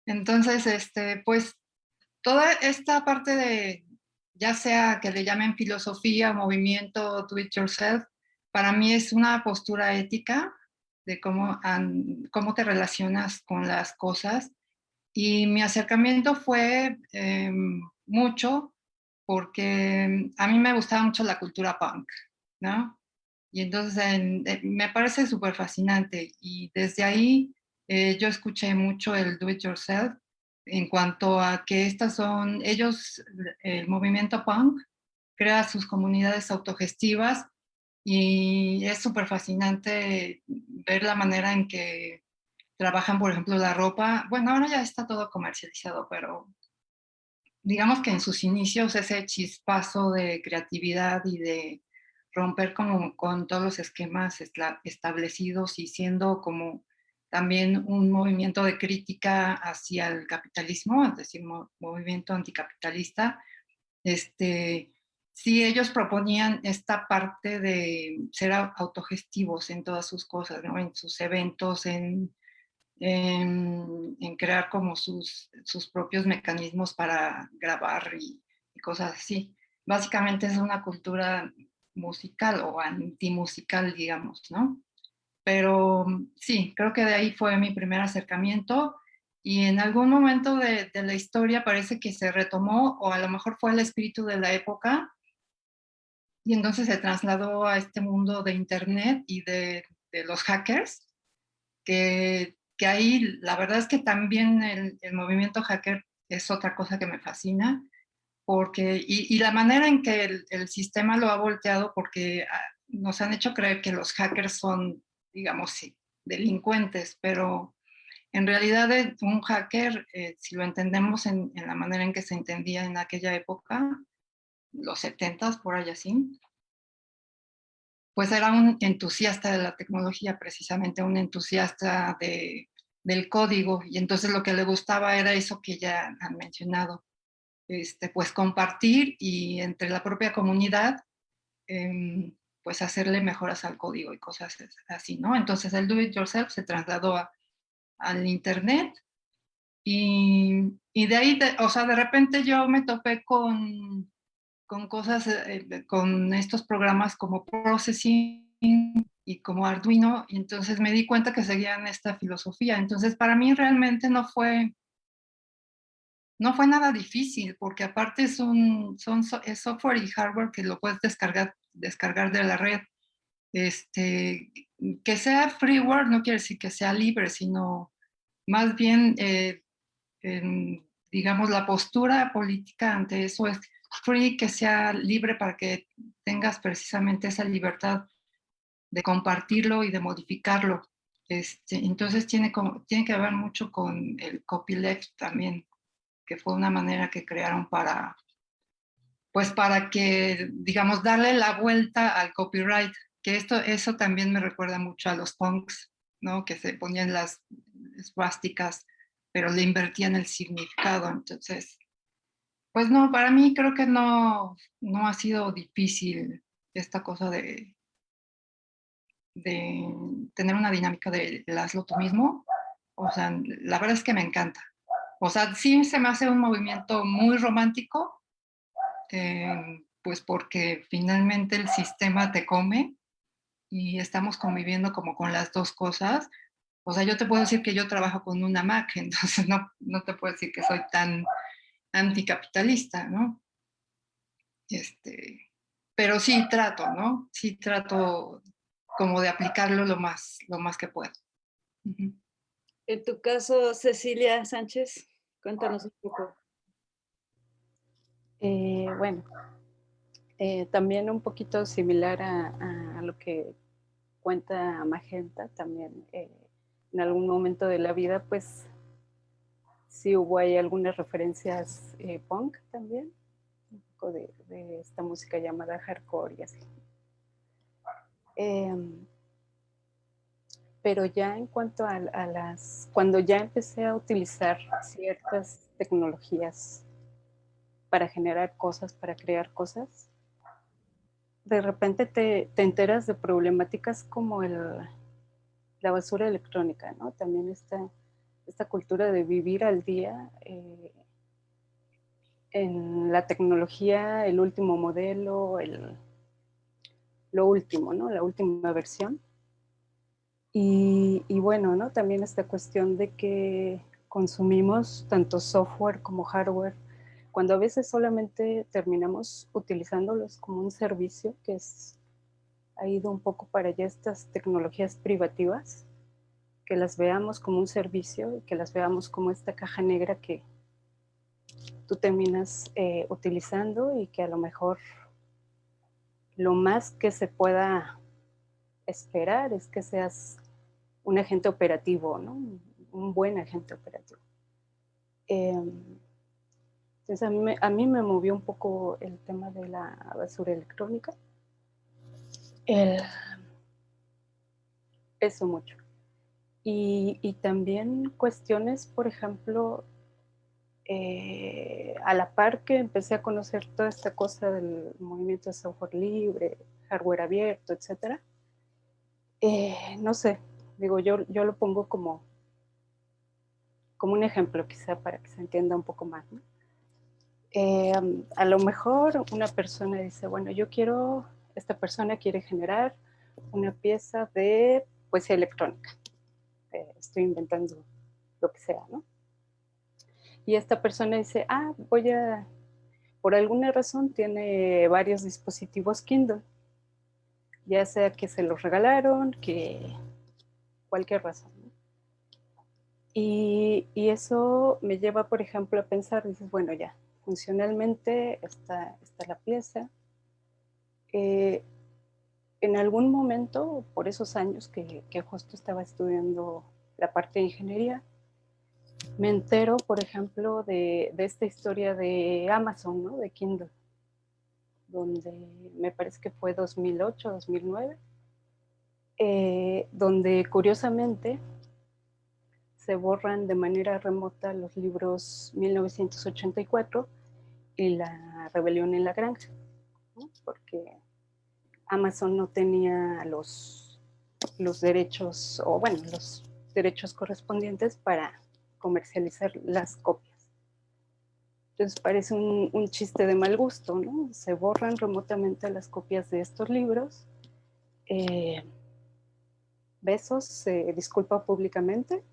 entonces, pues toda esta parte de, ya sea que le llamen filosofía, movimiento, do it yourself, para mí es una postura ética de cómo te relacionas con las cosas. Y mi acercamiento fue mucho porque a mí me gustaba mucho la cultura punk, ¿no? Y entonces me parece súper fascinante. Y desde ahí yo escuché mucho el do it yourself en cuanto a que el movimiento punk crea sus comunidades autogestivas y es súper fascinante ver la manera en que trabajan, por ejemplo, la ropa. Bueno, ahora ya está todo comercializado, pero digamos que en sus inicios ese chispazo de creatividad y de romper como con todos los esquemas establecidos y siendo como también un movimiento de crítica hacia el capitalismo, es decir, movimiento anticapitalista, este, sí ellos proponían esta parte de ser autogestivos en todas sus cosas, ¿no? En sus eventos, en crear como sus propios mecanismos para grabar y cosas así. Básicamente es una cultura musical o antimusical, digamos, ¿no? Pero sí, creo que de ahí fue mi primer acercamiento y en algún momento de la historia parece que se retomó o a lo mejor fue el espíritu de la época y entonces se trasladó a este mundo de Internet y de los hackers que ahí la verdad es que también el movimiento hacker es otra cosa que me fascina, porque, y la manera en que el sistema lo ha volteado, porque nos han hecho creer que los hackers son, digamos, sí, delincuentes, pero en realidad un hacker, si lo entendemos en la manera en que se entendía en aquella época, los 70s, por allá así, pues era un entusiasta de la tecnología, precisamente un entusiasta del código, y entonces lo que le gustaba era eso que ya han mencionado, pues compartir y entre la propia comunidad, pues hacerle mejoras al código y cosas así, ¿no? Entonces el do it yourself se trasladó al internet y de ahí, o sea, de repente yo me topé con cosas, con estos programas como Processing y como Arduino, y entonces me di cuenta que seguían esta filosofía. Entonces para mí realmente no fue nada difícil, porque aparte es software y hardware que lo puedes descargar de la red. Que sea freeware no quiere decir que sea libre, sino más bien, digamos, la postura política ante eso es free, que sea libre para que tengas precisamente esa libertad de compartirlo y de modificarlo. Entonces tiene que ver mucho con el copyleft también, que fue una manera que crearon pues para que, digamos, darle la vuelta al copyright, que eso también me recuerda mucho a los punks, ¿no? Que se ponían las esvásticas, pero le invertían el significado. Entonces, pues no, para mí creo que no ha sido difícil esta cosa de tener una dinámica de hazlo tú mismo. O sea, la verdad es que me encanta. O sea, sí se me hace un movimiento muy romántico, pues porque finalmente el sistema te come y estamos conviviendo como con las dos cosas. O sea, yo te puedo decir que yo trabajo con una Mac, entonces no te puedo decir que soy tan anticapitalista, ¿no? Pero sí trato, ¿no? Sí trato como de aplicarlo lo más que puedo. Uh-huh. En tu caso, Cecilia Sánchez, cuéntanos un poco. Bueno, también un poquito similar a lo que cuenta Magenta, también en algún momento de la vida, pues sí hubo ahí algunas referencias punk también, un poco de esta música llamada hardcore y así. Pero ya en cuanto a cuando ya empecé a utilizar ciertas tecnologías para generar cosas, para crear cosas, de repente te enteras de problemáticas como la basura electrónica, ¿no? También esta cultura de vivir al día en la tecnología, el último modelo, lo último, ¿no? La última versión. Y bueno, ¿no? También esta cuestión de que consumimos tanto software como hardware, cuando a veces solamente terminamos utilizándolos como un servicio, que ha ido un poco para allá estas tecnologías privativas, que las veamos como un servicio y que las veamos como esta caja negra que tú terminas utilizando y que a lo mejor lo más que se pueda esperar es que seas un agente operativo, ¿no? Un buen agente operativo. Entonces a mí me movió un poco el tema de la basura electrónica. Eso mucho. Y también cuestiones, por ejemplo, a la par que empecé a conocer toda esta cosa del movimiento de software libre, hardware abierto, etc. No sé, digo, yo lo pongo como un ejemplo quizá para que se entienda un poco más, ¿no? A lo mejor una persona dice, bueno, esta persona quiere generar una pieza de poesía electrónica. Estoy inventando lo que sea, ¿no? Y esta persona dice, por alguna razón tiene varios dispositivos Kindle, ya sea que se los regalaron, que cualquier razón, ¿no? Y eso me lleva, por ejemplo, a pensar, dices, bueno, ya, funcionalmente está la pieza. En algún momento, por esos años que justo estaba estudiando la parte de ingeniería, me entero, por ejemplo, de esta historia de Amazon, ¿no? De Kindle, donde me parece que fue 2008, 2009, donde curiosamente se borran de manera remota los libros 1984 y la rebelión en la granja, ¿no? Porque Amazon no tenía los derechos, o bueno, los derechos correspondientes para comercializar las copias. Entonces parece un chiste de mal gusto, ¿no? Se borran remotamente las copias de estos libros. Bezos se disculpa públicamente.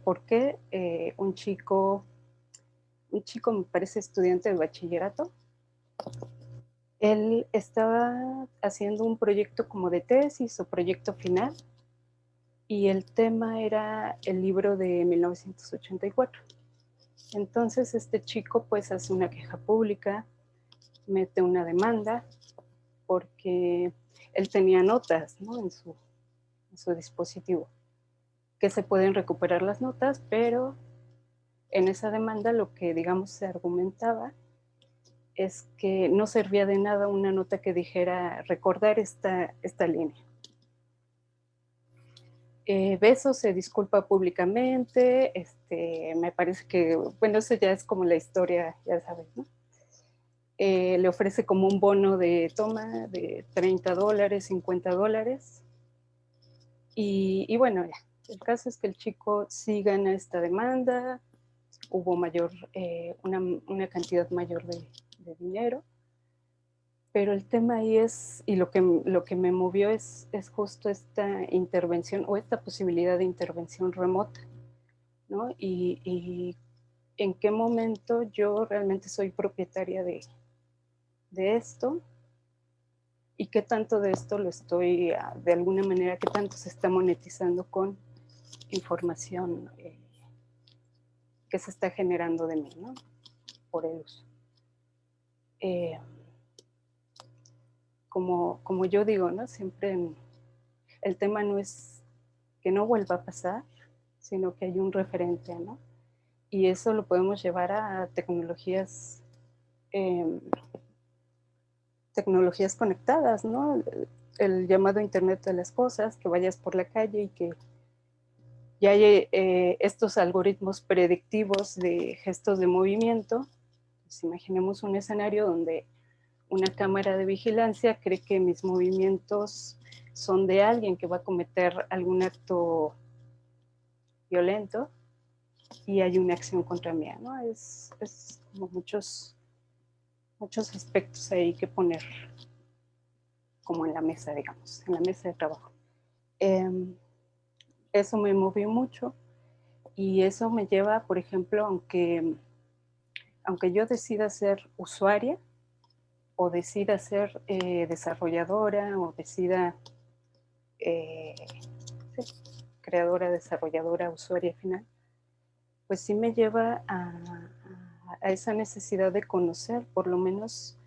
Porque un chico, me parece estudiante de bachillerato, él estaba haciendo un proyecto como de tesis o proyecto final, y el tema era el libro de 1984. Entonces este chico pues hace una queja pública, mete una demanda, porque él tenía notas, ¿no? en su dispositivo, que se pueden recuperar las notas, pero en esa demanda lo que, digamos, se argumentaba es que no servía de nada una nota que dijera recordar esta línea. Bezos se disculpa públicamente, me parece que, bueno, eso ya es como la historia, ya sabes, ¿no? Le ofrece como un bono de toma de $30, $50, y bueno, ya. El caso es que el chico sí gana esta demanda, hubo una cantidad mayor de dinero, pero el tema ahí es, y lo que me movió es justo esta intervención o esta posibilidad de intervención remota, ¿no? Y en qué momento yo realmente soy propietaria de esto, y qué tanto de esto lo estoy, de alguna manera, qué tanto se está monetizando con información que se está generando de mí, ¿no? Por el uso. Como yo digo, ¿no? Siempre el tema no es que no vuelva a pasar, sino que hay un referente, ¿no? Y eso lo podemos llevar a tecnologías conectadas, ¿no? El llamado Internet de las cosas, que vayas por la calle y que ya hay estos algoritmos predictivos de gestos de movimiento. Pues imaginemos un escenario donde una cámara de vigilancia cree que mis movimientos son de alguien que va a cometer algún acto violento y hay una acción contra mí, ¿no? Es como muchos aspectos ahí que poner como en la mesa, digamos, en la mesa de trabajo. Eso me movió mucho, y eso me lleva, por ejemplo, aunque yo decida ser usuaria o decida ser desarrolladora o decida sí, creadora, desarrolladora, usuaria final, pues sí me lleva a esa necesidad de conocer por lo menos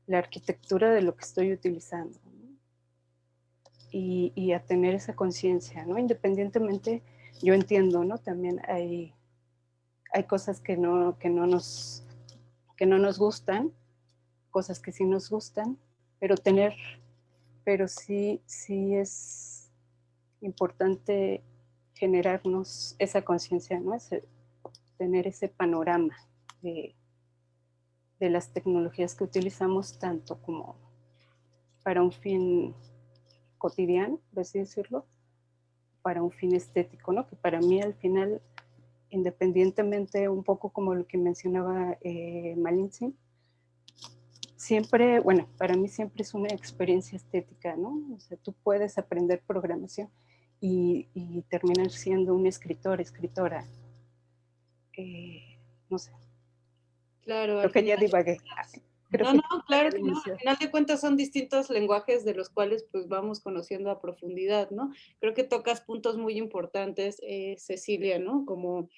la arquitectura de lo que estoy utilizando, ¿no? Y a tener esa conciencia, ¿no? Independientemente, yo entiendo, ¿no? También hay cosas que no nos gustan, cosas que sí nos gustan, pero sí es importante generarnos esa conciencia, ¿no? Tener ese panorama de las tecnologías que utilizamos, tanto como para un fin cotidiano, por así decirlo, para un fin estético, ¿no? Que para mí al final, independientemente, un poco como lo que mencionaba Malintzin, siempre, bueno, para mí siempre es una experiencia estética, ¿no? O sea, tú puedes aprender programación y terminar siendo un escritor, escritora. No sé. Claro, Creo que ya divagué. No, claro que no. Al final de cuentas son distintos lenguajes de los cuales pues vamos conociendo a profundidad, ¿no? Creo que tocas puntos muy importantes, Cecilia, ¿no? Como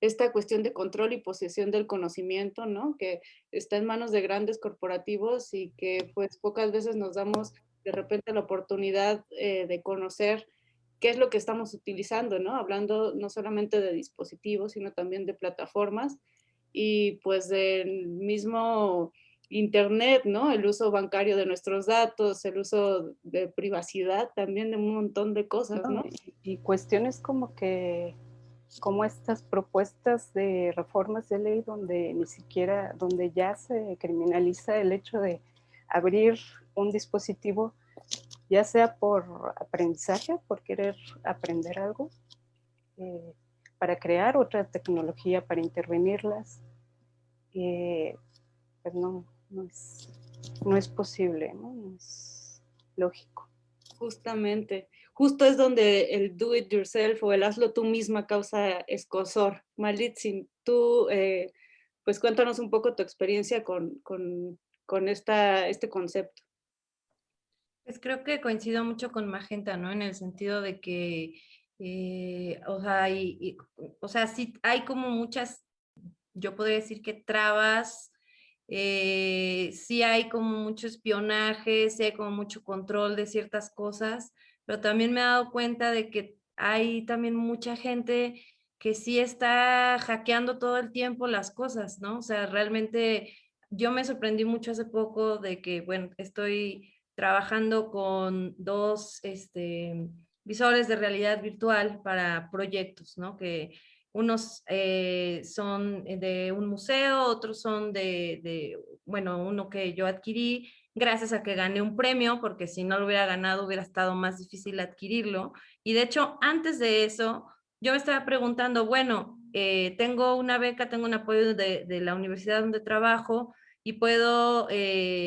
esta cuestión de control y posesión del conocimiento, ¿no? Que está en manos de grandes corporativos y que pues pocas veces nos damos de repente la oportunidad de conocer qué es lo que estamos utilizando, ¿no? Hablando no solamente de dispositivos, sino también de plataformas y pues del mismo Internet, ¿no? El uso bancario de nuestros datos, el uso de privacidad también de un montón de cosas, ¿no? Y cuestiones como que como estas propuestas de reformas de ley donde ni siquiera, donde ya se criminaliza el hecho de abrir un dispositivo, ya sea por aprendizaje, por querer aprender algo, para crear otra tecnología, para intervenirlas, pues no es posible, ¿no? No es lógico. Justamente, justo es donde el do it yourself o el hazlo tú misma causa escozor. Malitzin, tú, pues cuéntanos un poco tu experiencia con este concepto. Pues creo que coincido mucho con Magenta, ¿no? En el sentido de que, o sea, o sea, sí hay como muchas, yo podría decir que trabas, sí hay como mucho espionaje, sí hay como mucho control de ciertas cosas, pero también me he dado cuenta de que hay también mucha gente que sí está hackeando todo el tiempo las cosas, ¿no? O sea, realmente yo me sorprendí mucho hace poco de que, bueno, estoy trabajando con dos visores de realidad virtual para proyectos, ¿no? Que unos son de un museo, otros son bueno, uno que yo adquirí gracias a que gané un premio, porque si no lo hubiera ganado hubiera estado más difícil adquirirlo. Y de hecho, antes de eso, yo me estaba preguntando, bueno, tengo una beca, tengo un apoyo de la universidad donde trabajo, y puedo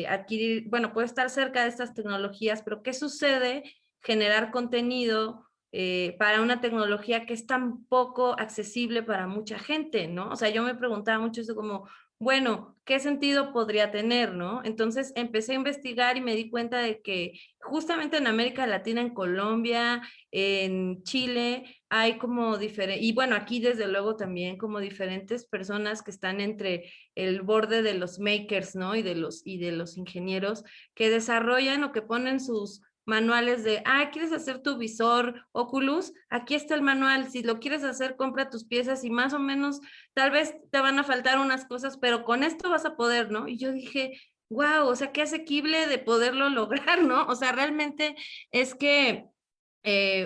adquirir, bueno, puedo estar cerca de estas tecnologías, pero ¿qué sucede? Generar contenido para una tecnología que es tan poco accesible para mucha gente, ¿no? O sea, yo me preguntaba mucho eso como, bueno, ¿qué sentido podría tener, no? Entonces empecé a investigar y me di cuenta de que justamente en América Latina, en Colombia, en Chile, hay como diferentes, y bueno, aquí desde luego también como diferentes personas que están entre el borde de los makers, ¿no? Y de los ingenieros que desarrollan o que ponen sus manuales de, ¿quieres hacer tu visor Oculus? Aquí está el manual, si lo quieres hacer, compra tus piezas y más o menos, tal vez te van a faltar unas cosas, pero con esto vas a poder, ¿no? Y yo dije, wow, o sea, qué asequible de poderlo lograr, ¿no? O sea, realmente es que,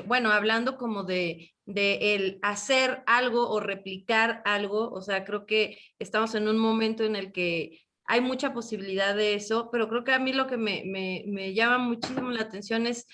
bueno, hablando como de el hacer algo o replicar algo, o sea, creo que estamos en un momento en el que hay mucha posibilidad de eso, pero creo que a mí lo que me llama muchísimo la atención es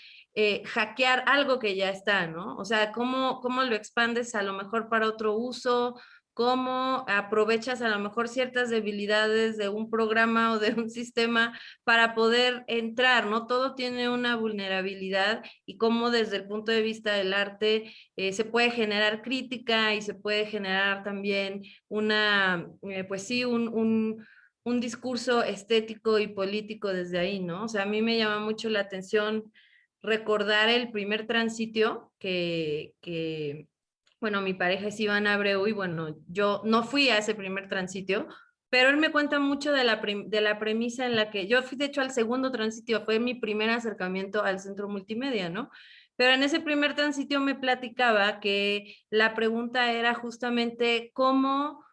hackear algo que ya está, ¿no? O sea, cómo lo expandes a lo mejor para otro uso, cómo aprovechas a lo mejor ciertas debilidades de un programa o de un sistema para poder entrar, ¿no? Todo tiene una vulnerabilidad y cómo desde el punto de vista del arte se puede generar crítica y se puede generar también pues sí, un discurso estético y político desde ahí, ¿no? O sea, a mí me llama mucho la atención recordar el primer transitio bueno, mi pareja es Iván Abreu y bueno, yo no fui a ese primer transitio, pero él me cuenta mucho de de la premisa en la que yo fui, de hecho, al segundo transitio, fue mi primer acercamiento al centro multimedia, ¿no? Pero en ese primer transitio me platicaba que la pregunta era justamente cómo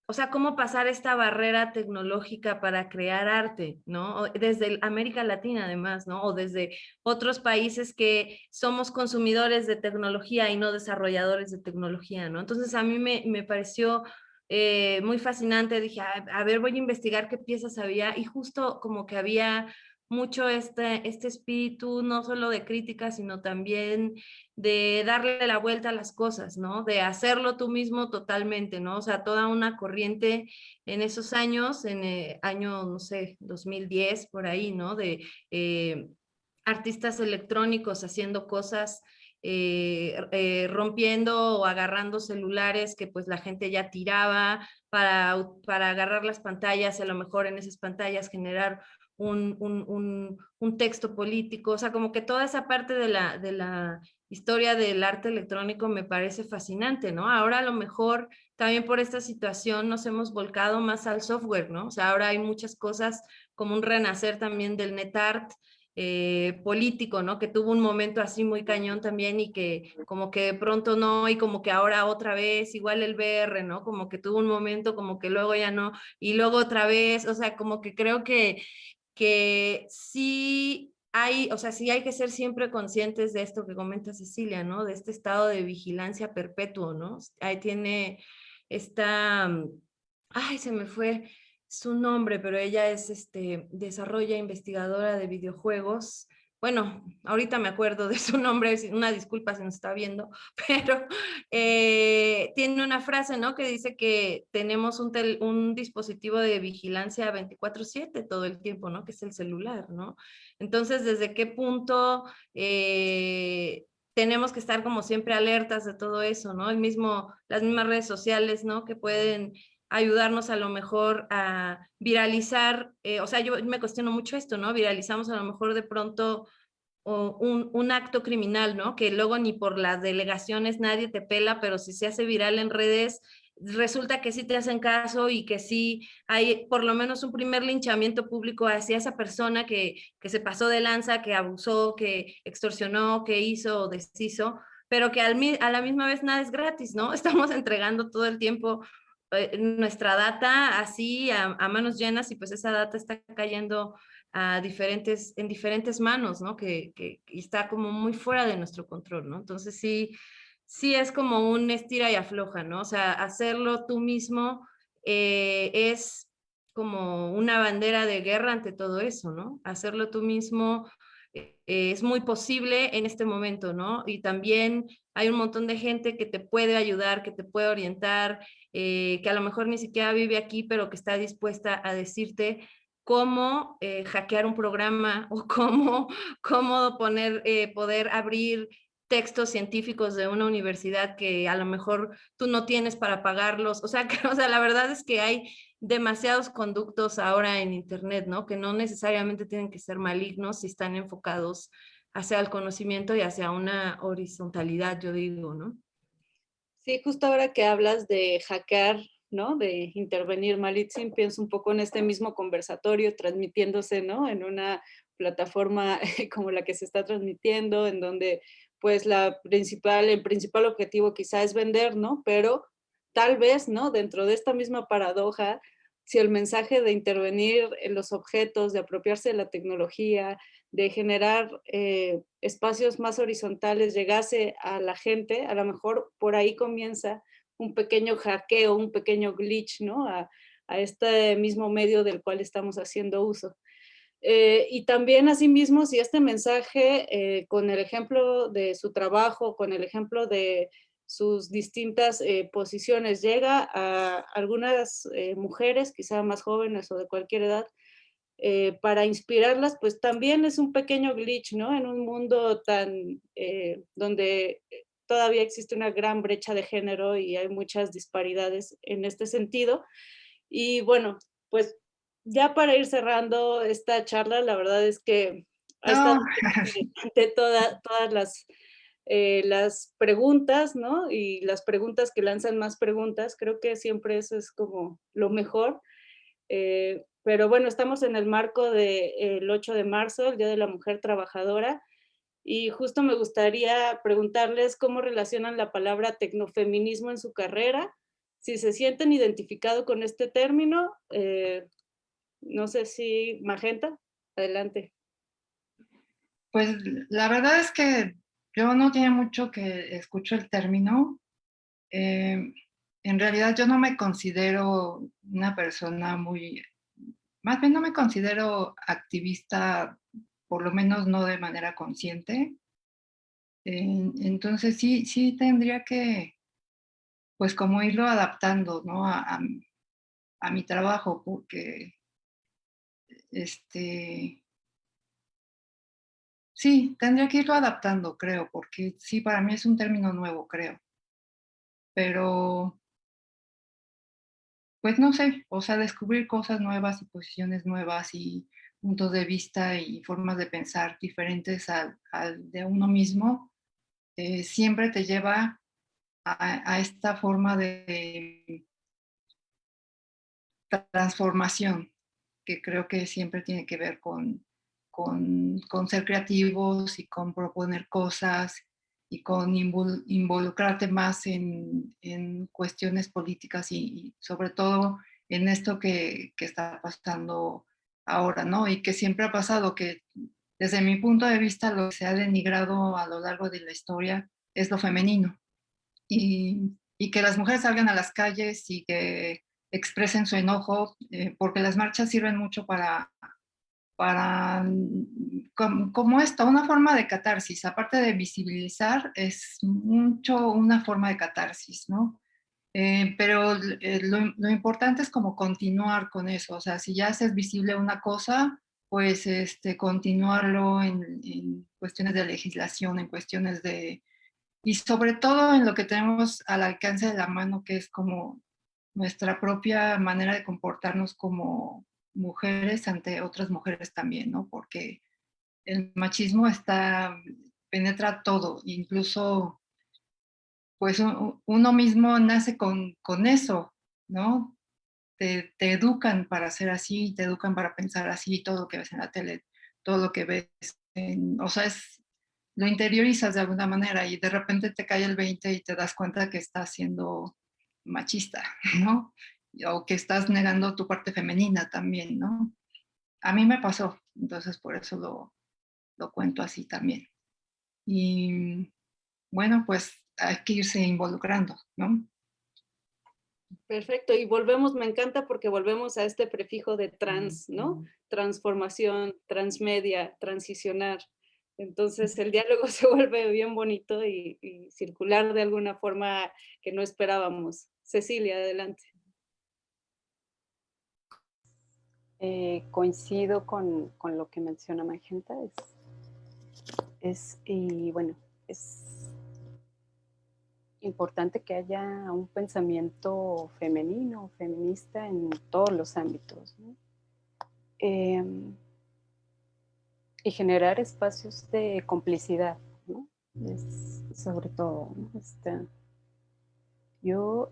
o sea, cómo pasar esta barrera tecnológica para crear arte, ¿no? Desde América Latina, además, ¿no? O desde otros países que somos consumidores de tecnología y no desarrolladores de tecnología, ¿no? Entonces, a mí me pareció muy fascinante. Dije, a ver, voy a investigar qué piezas había y justo como que había mucho este espíritu, no solo de crítica, sino también de darle la vuelta a las cosas, ¿no? De hacerlo tú mismo totalmente, ¿no? O sea, toda una corriente en esos años, en el año, no sé, 2010, por ahí, ¿no? De artistas electrónicos haciendo cosas, rompiendo o agarrando celulares que pues la gente ya tiraba para agarrar las pantallas y a lo mejor en esas pantallas generar un texto político, o sea, como que toda esa parte de la historia del arte electrónico me parece fascinante, ¿no? Ahora a lo mejor también por esta situación nos hemos volcado más al software, ¿no? O sea, ahora hay muchas cosas como un renacer también del NetArt político, ¿no? Que tuvo un momento así muy cañón también y que como que de pronto no, y como que ahora otra vez, igual el VR, ¿no? Como que tuvo un momento, como que luego ya no, y luego otra vez, o sea, como que creo que sí o sea, sí hay que ser siempre conscientes de esto que comenta Cecilia, ¿no? De este estado de vigilancia perpetuo, ¿no? Ahí tiene esta, ay, se me fue su nombre, pero ella es, desarrolla investigadora de videojuegos. Bueno, ahorita me acuerdo de su nombre, una disculpa si nos está viendo, pero tiene una frase, ¿no? Que dice que tenemos un dispositivo de vigilancia 24/7 todo el tiempo, ¿no? Que es el celular, ¿no? Entonces, ¿desde qué punto tenemos que estar como siempre alertas de todo eso, ¿no? Las mismas redes sociales, ¿no? Que pueden ayudarnos a lo mejor a viralizar, o sea, yo me cuestiono mucho esto, ¿no? Viralizamos a lo mejor de pronto un acto criminal, ¿no? Que luego ni por las delegaciones nadie te pela, pero si se hace viral en redes, resulta que sí te hacen caso y que sí hay por lo menos un primer linchamiento público hacia esa persona que se pasó de lanza, que abusó, que extorsionó, que hizo o deshizo, pero que a la misma vez nada es gratis, ¿no? Estamos entregando todo el tiempo nuestra data así a manos llenas y pues esa data está cayendo en diferentes manos, ¿no? Que está como muy fuera de nuestro control, ¿no? Entonces sí es como un estira y afloja, ¿no? O sea, hacerlo tú mismo es como una bandera de guerra ante todo eso, ¿no? Hacerlo tú mismo es muy posible en este momento, ¿no? Y también hay un montón de gente que te puede ayudar, que te puede orientar, que a lo mejor ni siquiera vive aquí, pero que está dispuesta a decirte cómo hackear un programa o cómo poder abrir textos científicos de una universidad que a lo mejor tú no tienes para pagarlos. O sea, o sea, la verdad es que hay demasiados conductos ahora en Internet, ¿no? Que no necesariamente tienen que ser malignos si están enfocados hacia el conocimiento y hacia una horizontalidad, yo digo, ¿no? Sí, justo ahora que hablas de hackear, ¿no? De intervenir Malitzin, pienso un poco en este mismo conversatorio transmitiéndose, ¿no? En una plataforma como la que se está transmitiendo, en donde pues el principal objetivo quizá es vender, ¿no? Pero tal vez, ¿no? Dentro de esta misma paradoja, si el mensaje de intervenir en los objetos, de apropiarse de la tecnología, de generar espacios más horizontales llegase a la gente, a lo mejor por ahí comienza un pequeño hackeo, un pequeño glitch, ¿no? A este mismo medio del cual estamos haciendo uso. Y también asimismo, si este mensaje, con el ejemplo de su trabajo, con el ejemplo de sus distintas posiciones, llega a algunas mujeres, quizá más jóvenes o de cualquier edad, para inspirarlas, pues también es un pequeño glitch, ¿no? En un mundo tan, donde todavía existe una gran brecha de género y hay muchas disparidades en este sentido. Y bueno, pues ya para ir cerrando esta charla, la verdad es que ha estado No, interesante todas las preguntas, ¿no? Y las preguntas que lanzan más preguntas, creo que siempre eso es como lo mejor. Pero bueno, estamos en el marco del 8 de marzo, el Día de la Mujer Trabajadora, y justo me gustaría preguntarles cómo relacionan la palabra tecnofeminismo en su carrera, si se sienten identificados con este término. No sé si Magenta, adelante. pues la verdad es que yo no tiene mucho que escucho el término. Eh, en realidad yo no me considero una persona más bien no me considero activista, por lo menos no de manera consciente. Entonces sí tendría que, pues como irlo adaptando, ¿no? A mi trabajo, porque este, sí, tendría que irlo adaptando, creo, porque sí, para mí es un término nuevo, creo. Pero, pues no sé, o sea, descubrir cosas nuevas y posiciones nuevas y puntos de vista y formas de pensar diferentes al de uno mismo, siempre te lleva a esta forma de transformación, que creo que siempre tiene que ver con ser creativos y con proponer cosas y con involucrarte más en cuestiones políticas y sobre todo en esto que está pasando ahora, ¿no? Y que siempre ha pasado, que desde mi punto de vista, lo que se ha denigrado a lo largo de la historia es lo femenino. Y que las mujeres salgan a las calles y que expresen su enojo, porque las marchas sirven mucho como esto, una forma de catarsis. Aparte de visibilizar, es mucho una forma de catarsis, ¿no? Pero lo importante es como continuar con eso, o sea, si ya haces visible una cosa, pues continuarlo en cuestiones de legislación, en cuestiones de, y sobre todo en lo que tenemos al alcance de la mano, que es como nuestra propia manera de comportarnos como mujeres ante otras mujeres también, ¿no? Porque el machismo penetra todo, incluso pues uno mismo nace con eso, ¿no? Te educan para ser así, te educan para pensar así, todo lo que ves en la tele, todo lo que ves, o sea, lo interiorizas de alguna manera y de repente te cae el 20 y te das cuenta que estás siendo machista, ¿no? O que estás negando tu parte femenina también, ¿no? A mí me pasó, entonces por eso lo cuento así también. Y bueno, pues hay que irse involucrando, ¿no? Perfecto, y volvemos, me encanta porque volvemos a este prefijo de trans, ¿no? Transformación, transmedia, transicionar. Entonces el diálogo se vuelve bien bonito y circular de alguna forma que no esperábamos. Cecilia, adelante. Coincido con lo que menciona Magenta, y bueno, es importante que haya un pensamiento femenino, feminista en todos los ámbitos, ¿no? Y generar espacios de complicidad, ¿no? Es sobre todo, ¿no? Yo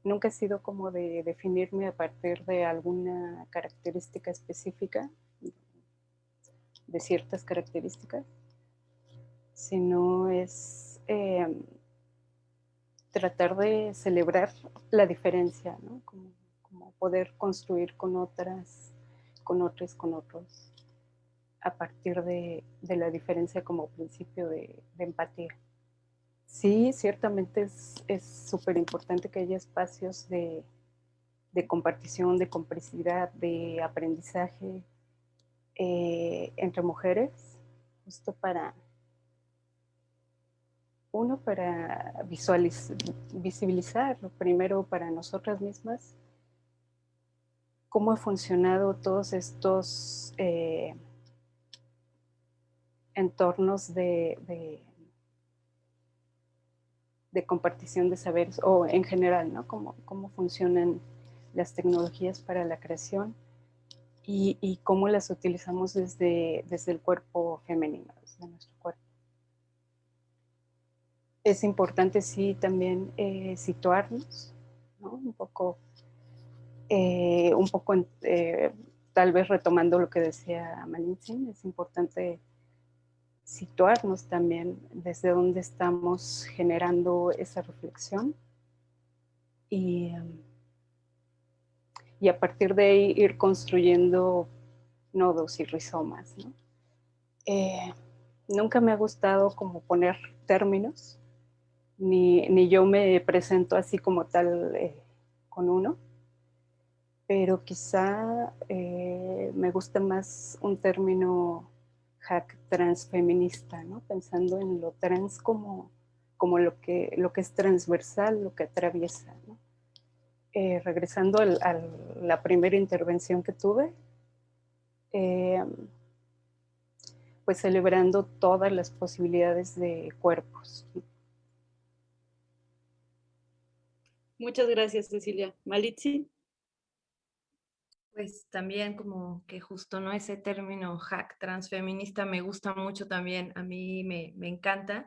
nunca he sido como de definirme a partir de alguna característica específica, de ciertas características, sino es tratar de celebrar la diferencia, ¿no? Como poder construir con otras, con otros, a partir de la diferencia como principio de empatía. Sí, ciertamente es súper importante que haya espacios de compartición, de complicidad, de aprendizaje entre mujeres, justo para visibilizar, primero para nosotras mismas, cómo ha funcionado todos estos entornos de compartición de saberes, o en general, ¿no? Cómo funcionan las tecnologías para la creación y cómo las utilizamos desde el cuerpo femenino, desde nuestro cuerpo. Es importante, sí, también situarnos, ¿no? Un poco tal vez retomando lo que decía Malintzin, es importante situarnos también desde dónde estamos generando esa reflexión y a partir de ahí ir construyendo nodos y rizomas, ¿no? Nunca me ha gustado como poner términos, ni yo me presento así como tal con uno, pero quizá me gusta más un término hack transfeminista, ¿no? Pensando en lo trans como lo que es transversal, lo que atraviesa, ¿no? Regresando a la primera intervención que tuve, pues celebrando todas las posibilidades de cuerpos. Muchas gracias, Cecilia. Malitzi. Pues también como que justo, ¿no? Ese término hack transfeminista me gusta mucho también, a mí me encanta.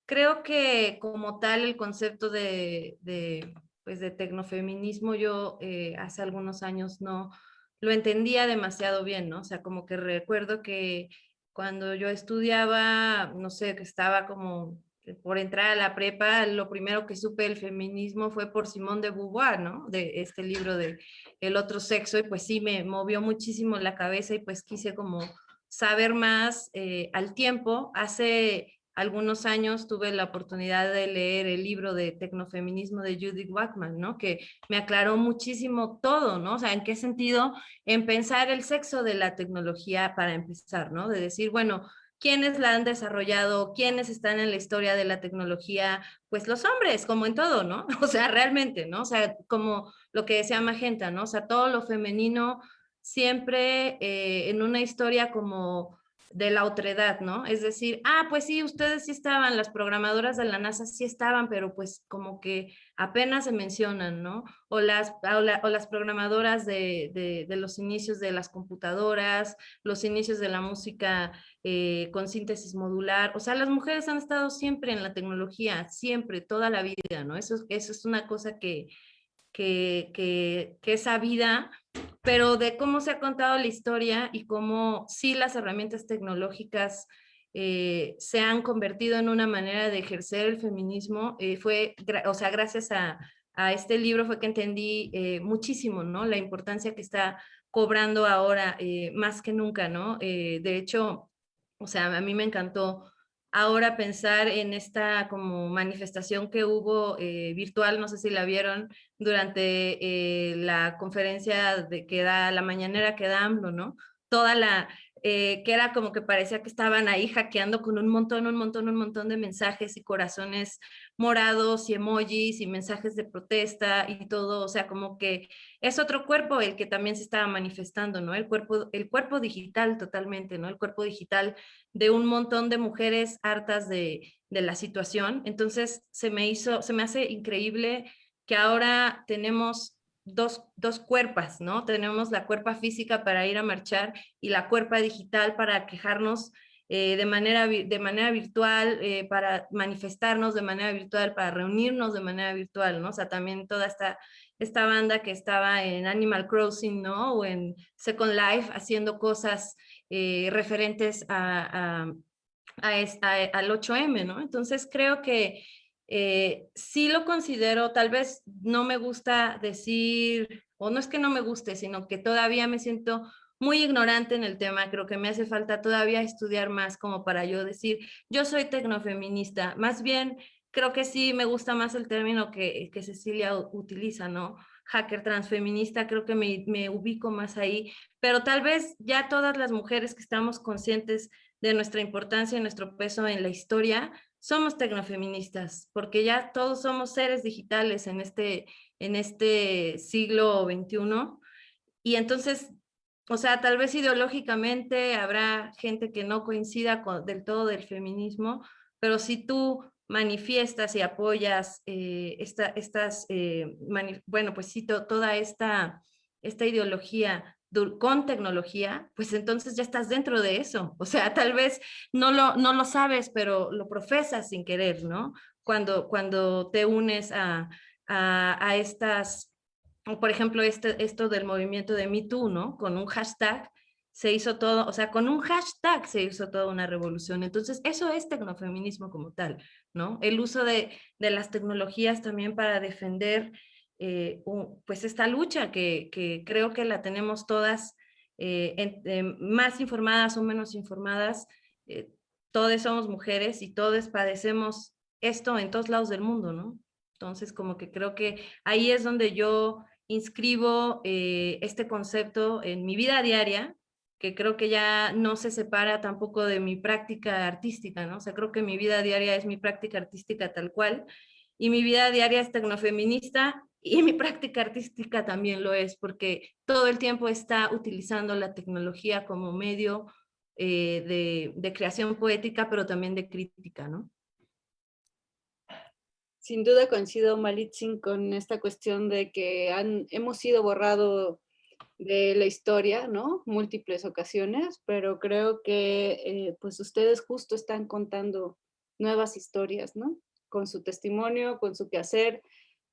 Creo que como tal el concepto pues de tecnofeminismo yo hace algunos años no lo entendía demasiado bien, ¿no? O sea, como que recuerdo que cuando yo estudiaba, no sé, que estaba como por entrar a la prepa, lo primero que supe del feminismo fue por Simone de Beauvoir, ¿no? De este libro de El otro sexo, y pues sí, me movió muchísimo la cabeza y pues quise como saber más al tiempo. Hace algunos años tuve la oportunidad de leer el libro de Tecnofeminismo de Judith Bachmann, ¿no? Que me aclaró muchísimo todo, ¿no? O sea, ¿en qué sentido? En pensar el sexo de la tecnología para empezar, ¿no? De decir, bueno, ¿quiénes la han desarrollado? ¿Quiénes están en la historia de la tecnología? Pues los hombres, como en todo, ¿no? O sea, realmente, ¿no? O sea, como lo que decía Magenta, ¿no? O sea, todo lo femenino siempre en una historia como de la otredad, ¿no? Es decir, pues sí, ustedes sí estaban, las programadoras de la NASA sí estaban, pero pues como que apenas se mencionan, ¿no? O las programadoras de los inicios de las computadoras, los inicios de la música con síntesis modular. O sea, las mujeres han estado siempre en la tecnología, siempre, toda la vida, ¿no? Eso es una cosa que es sabida, pero de cómo se ha contado la historia y cómo sí las herramientas tecnológicas se han convertido en una manera de ejercer el feminismo, o sea, gracias a este libro fue que entendí muchísimo, ¿no? La importancia que está cobrando ahora más que nunca, ¿no? De hecho, o sea, a mí me encantó ahora pensar en esta como manifestación que hubo virtual, no sé si la vieron, durante la conferencia la mañanera que da AMLO, ¿no? Toda que era como que parecía que estaban ahí hackeando con un montón de mensajes y corazones morados y emojis y mensajes de protesta y todo, o sea, como que es otro cuerpo el que también se estaba manifestando, ¿no? El cuerpo digital totalmente, ¿no? El cuerpo digital de un montón de mujeres hartas de la situación. Entonces se me hace increíble que ahora tenemos dos cuerpas, ¿no? Tenemos la cuerpa física para ir a marchar y la cuerpa digital para quejarnos de manera virtual, para manifestarnos de manera virtual, para reunirnos de manera virtual, ¿no? O sea, también toda esta banda que estaba en Animal Crossing, ¿no? O en Second Life haciendo cosas referentes al 8M, ¿no? Entonces creo que sí lo considero, tal vez no me gusta decir, o no es que no me guste, sino que todavía me siento muy ignorante en el tema, creo que me hace falta todavía estudiar más como para yo decir, yo soy tecnofeminista, más bien creo que sí me gusta más el término que Cecilia utiliza, ¿no? Hacker transfeminista, creo que me ubico más ahí, pero tal vez ya todas las mujeres que estamos conscientes de nuestra importancia y nuestro peso en la historia, somos tecnofeministas, porque ya todos somos seres digitales en este siglo XXI. Y entonces, o sea, tal vez ideológicamente habrá gente que no coincida del todo del feminismo, pero si tú manifiestas y apoyas bueno, pues sí, toda esta ideología con tecnología, pues entonces ya estás dentro de eso. O sea, tal vez no lo sabes, pero lo profesas sin querer, ¿no? Cuando te unes a estas, por ejemplo, esto del movimiento de Me Too, ¿no? Con un hashtag se hizo todo, o sea, con un hashtag se hizo toda una revolución. Entonces, eso es tecnofeminismo como tal, ¿no? El uso de las tecnologías también para defender pues esta lucha que creo que la tenemos todas más informadas o menos informadas, todas somos mujeres y todos padecemos esto en todos lados del mundo, ¿no? Entonces, como que creo que ahí es donde yo inscribo este concepto en mi vida diaria, que creo que ya no se separa tampoco de mi práctica artística, ¿no? O sea, creo que mi vida diaria es mi práctica artística tal cual, y mi vida diaria es tecnofeminista, y mi práctica artística también lo es, porque todo el tiempo está utilizando la tecnología como medio de creación poética, pero también de crítica, ¿no? Sin duda coincido, Malitzin, con esta cuestión de que hemos sido borrado de la historia, ¿no? Múltiples ocasiones, pero creo que pues ustedes justo están contando nuevas historias, ¿no? Con su testimonio, con su quehacer,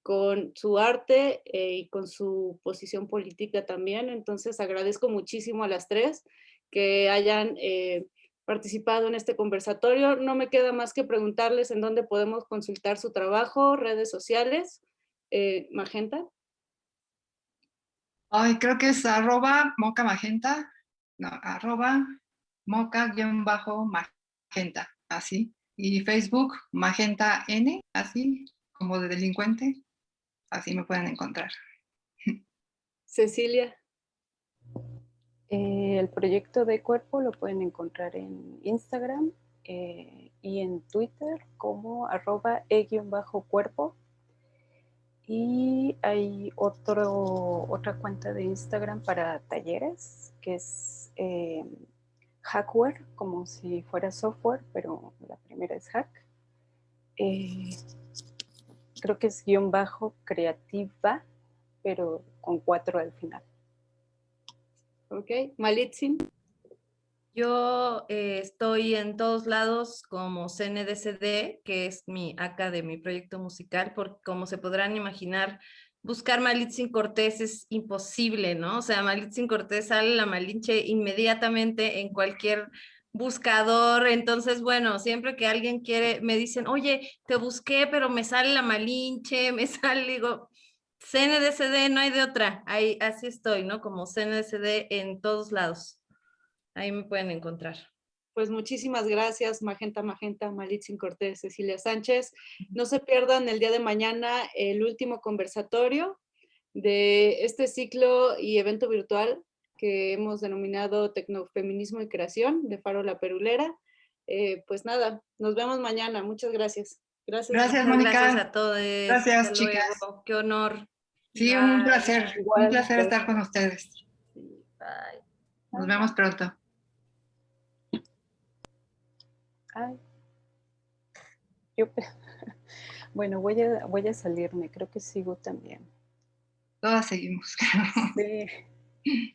con su arte y con su posición política también. Entonces agradezco muchísimo a las tres que hayan participado en este conversatorio. No me queda más que preguntarles en dónde podemos consultar su trabajo, redes sociales. Magenta. Ay, creo que es @mocamagenta, no, moca-magenta, así. Y Facebook, Magenta N, así, como de delincuente. Así me pueden encontrar. Cecilia. El proyecto de cuerpo lo pueden encontrar en Instagram y en Twitter como @e_cuerpo. Y hay otra cuenta de Instagram para talleres, que es Hackware, como si fuera software, pero la primera es hack. Creo que es _creativa, pero con 4 al final. Ok, Malitzin. Yo estoy en todos lados como CNDCD, que es mi acá de mi proyecto musical, porque como se podrán imaginar, buscar Malitzin Cortés es imposible, ¿no? O sea, Malitzin Cortés sale la Malinche inmediatamente en cualquier buscador. Entonces, bueno, siempre que alguien quiere, me dicen, oye, te busqué, pero me sale la Malinche, me sale, digo, CNDCD, no hay de otra. Ahí, así estoy, ¿no? Como CNDCD en todos lados. Ahí me pueden encontrar. Pues muchísimas gracias, Magenta, Malitzin Cortés, Cecilia Sánchez. No se pierdan el día de mañana el último conversatorio de este ciclo y evento virtual que hemos denominado Tecnofeminismo y Creación de Faro La Perulera. Pues nada, nos vemos mañana. Muchas gracias. Gracias, Muchas Mónica. gracias a todos. Gracias, Hasta chicas. luego. Qué honor. Sí, Bye. un placer estar con ustedes. Bye. Nos vemos pronto. Ay. Bueno, voy a salirme, creo que sigo también. Todas seguimos. Sí.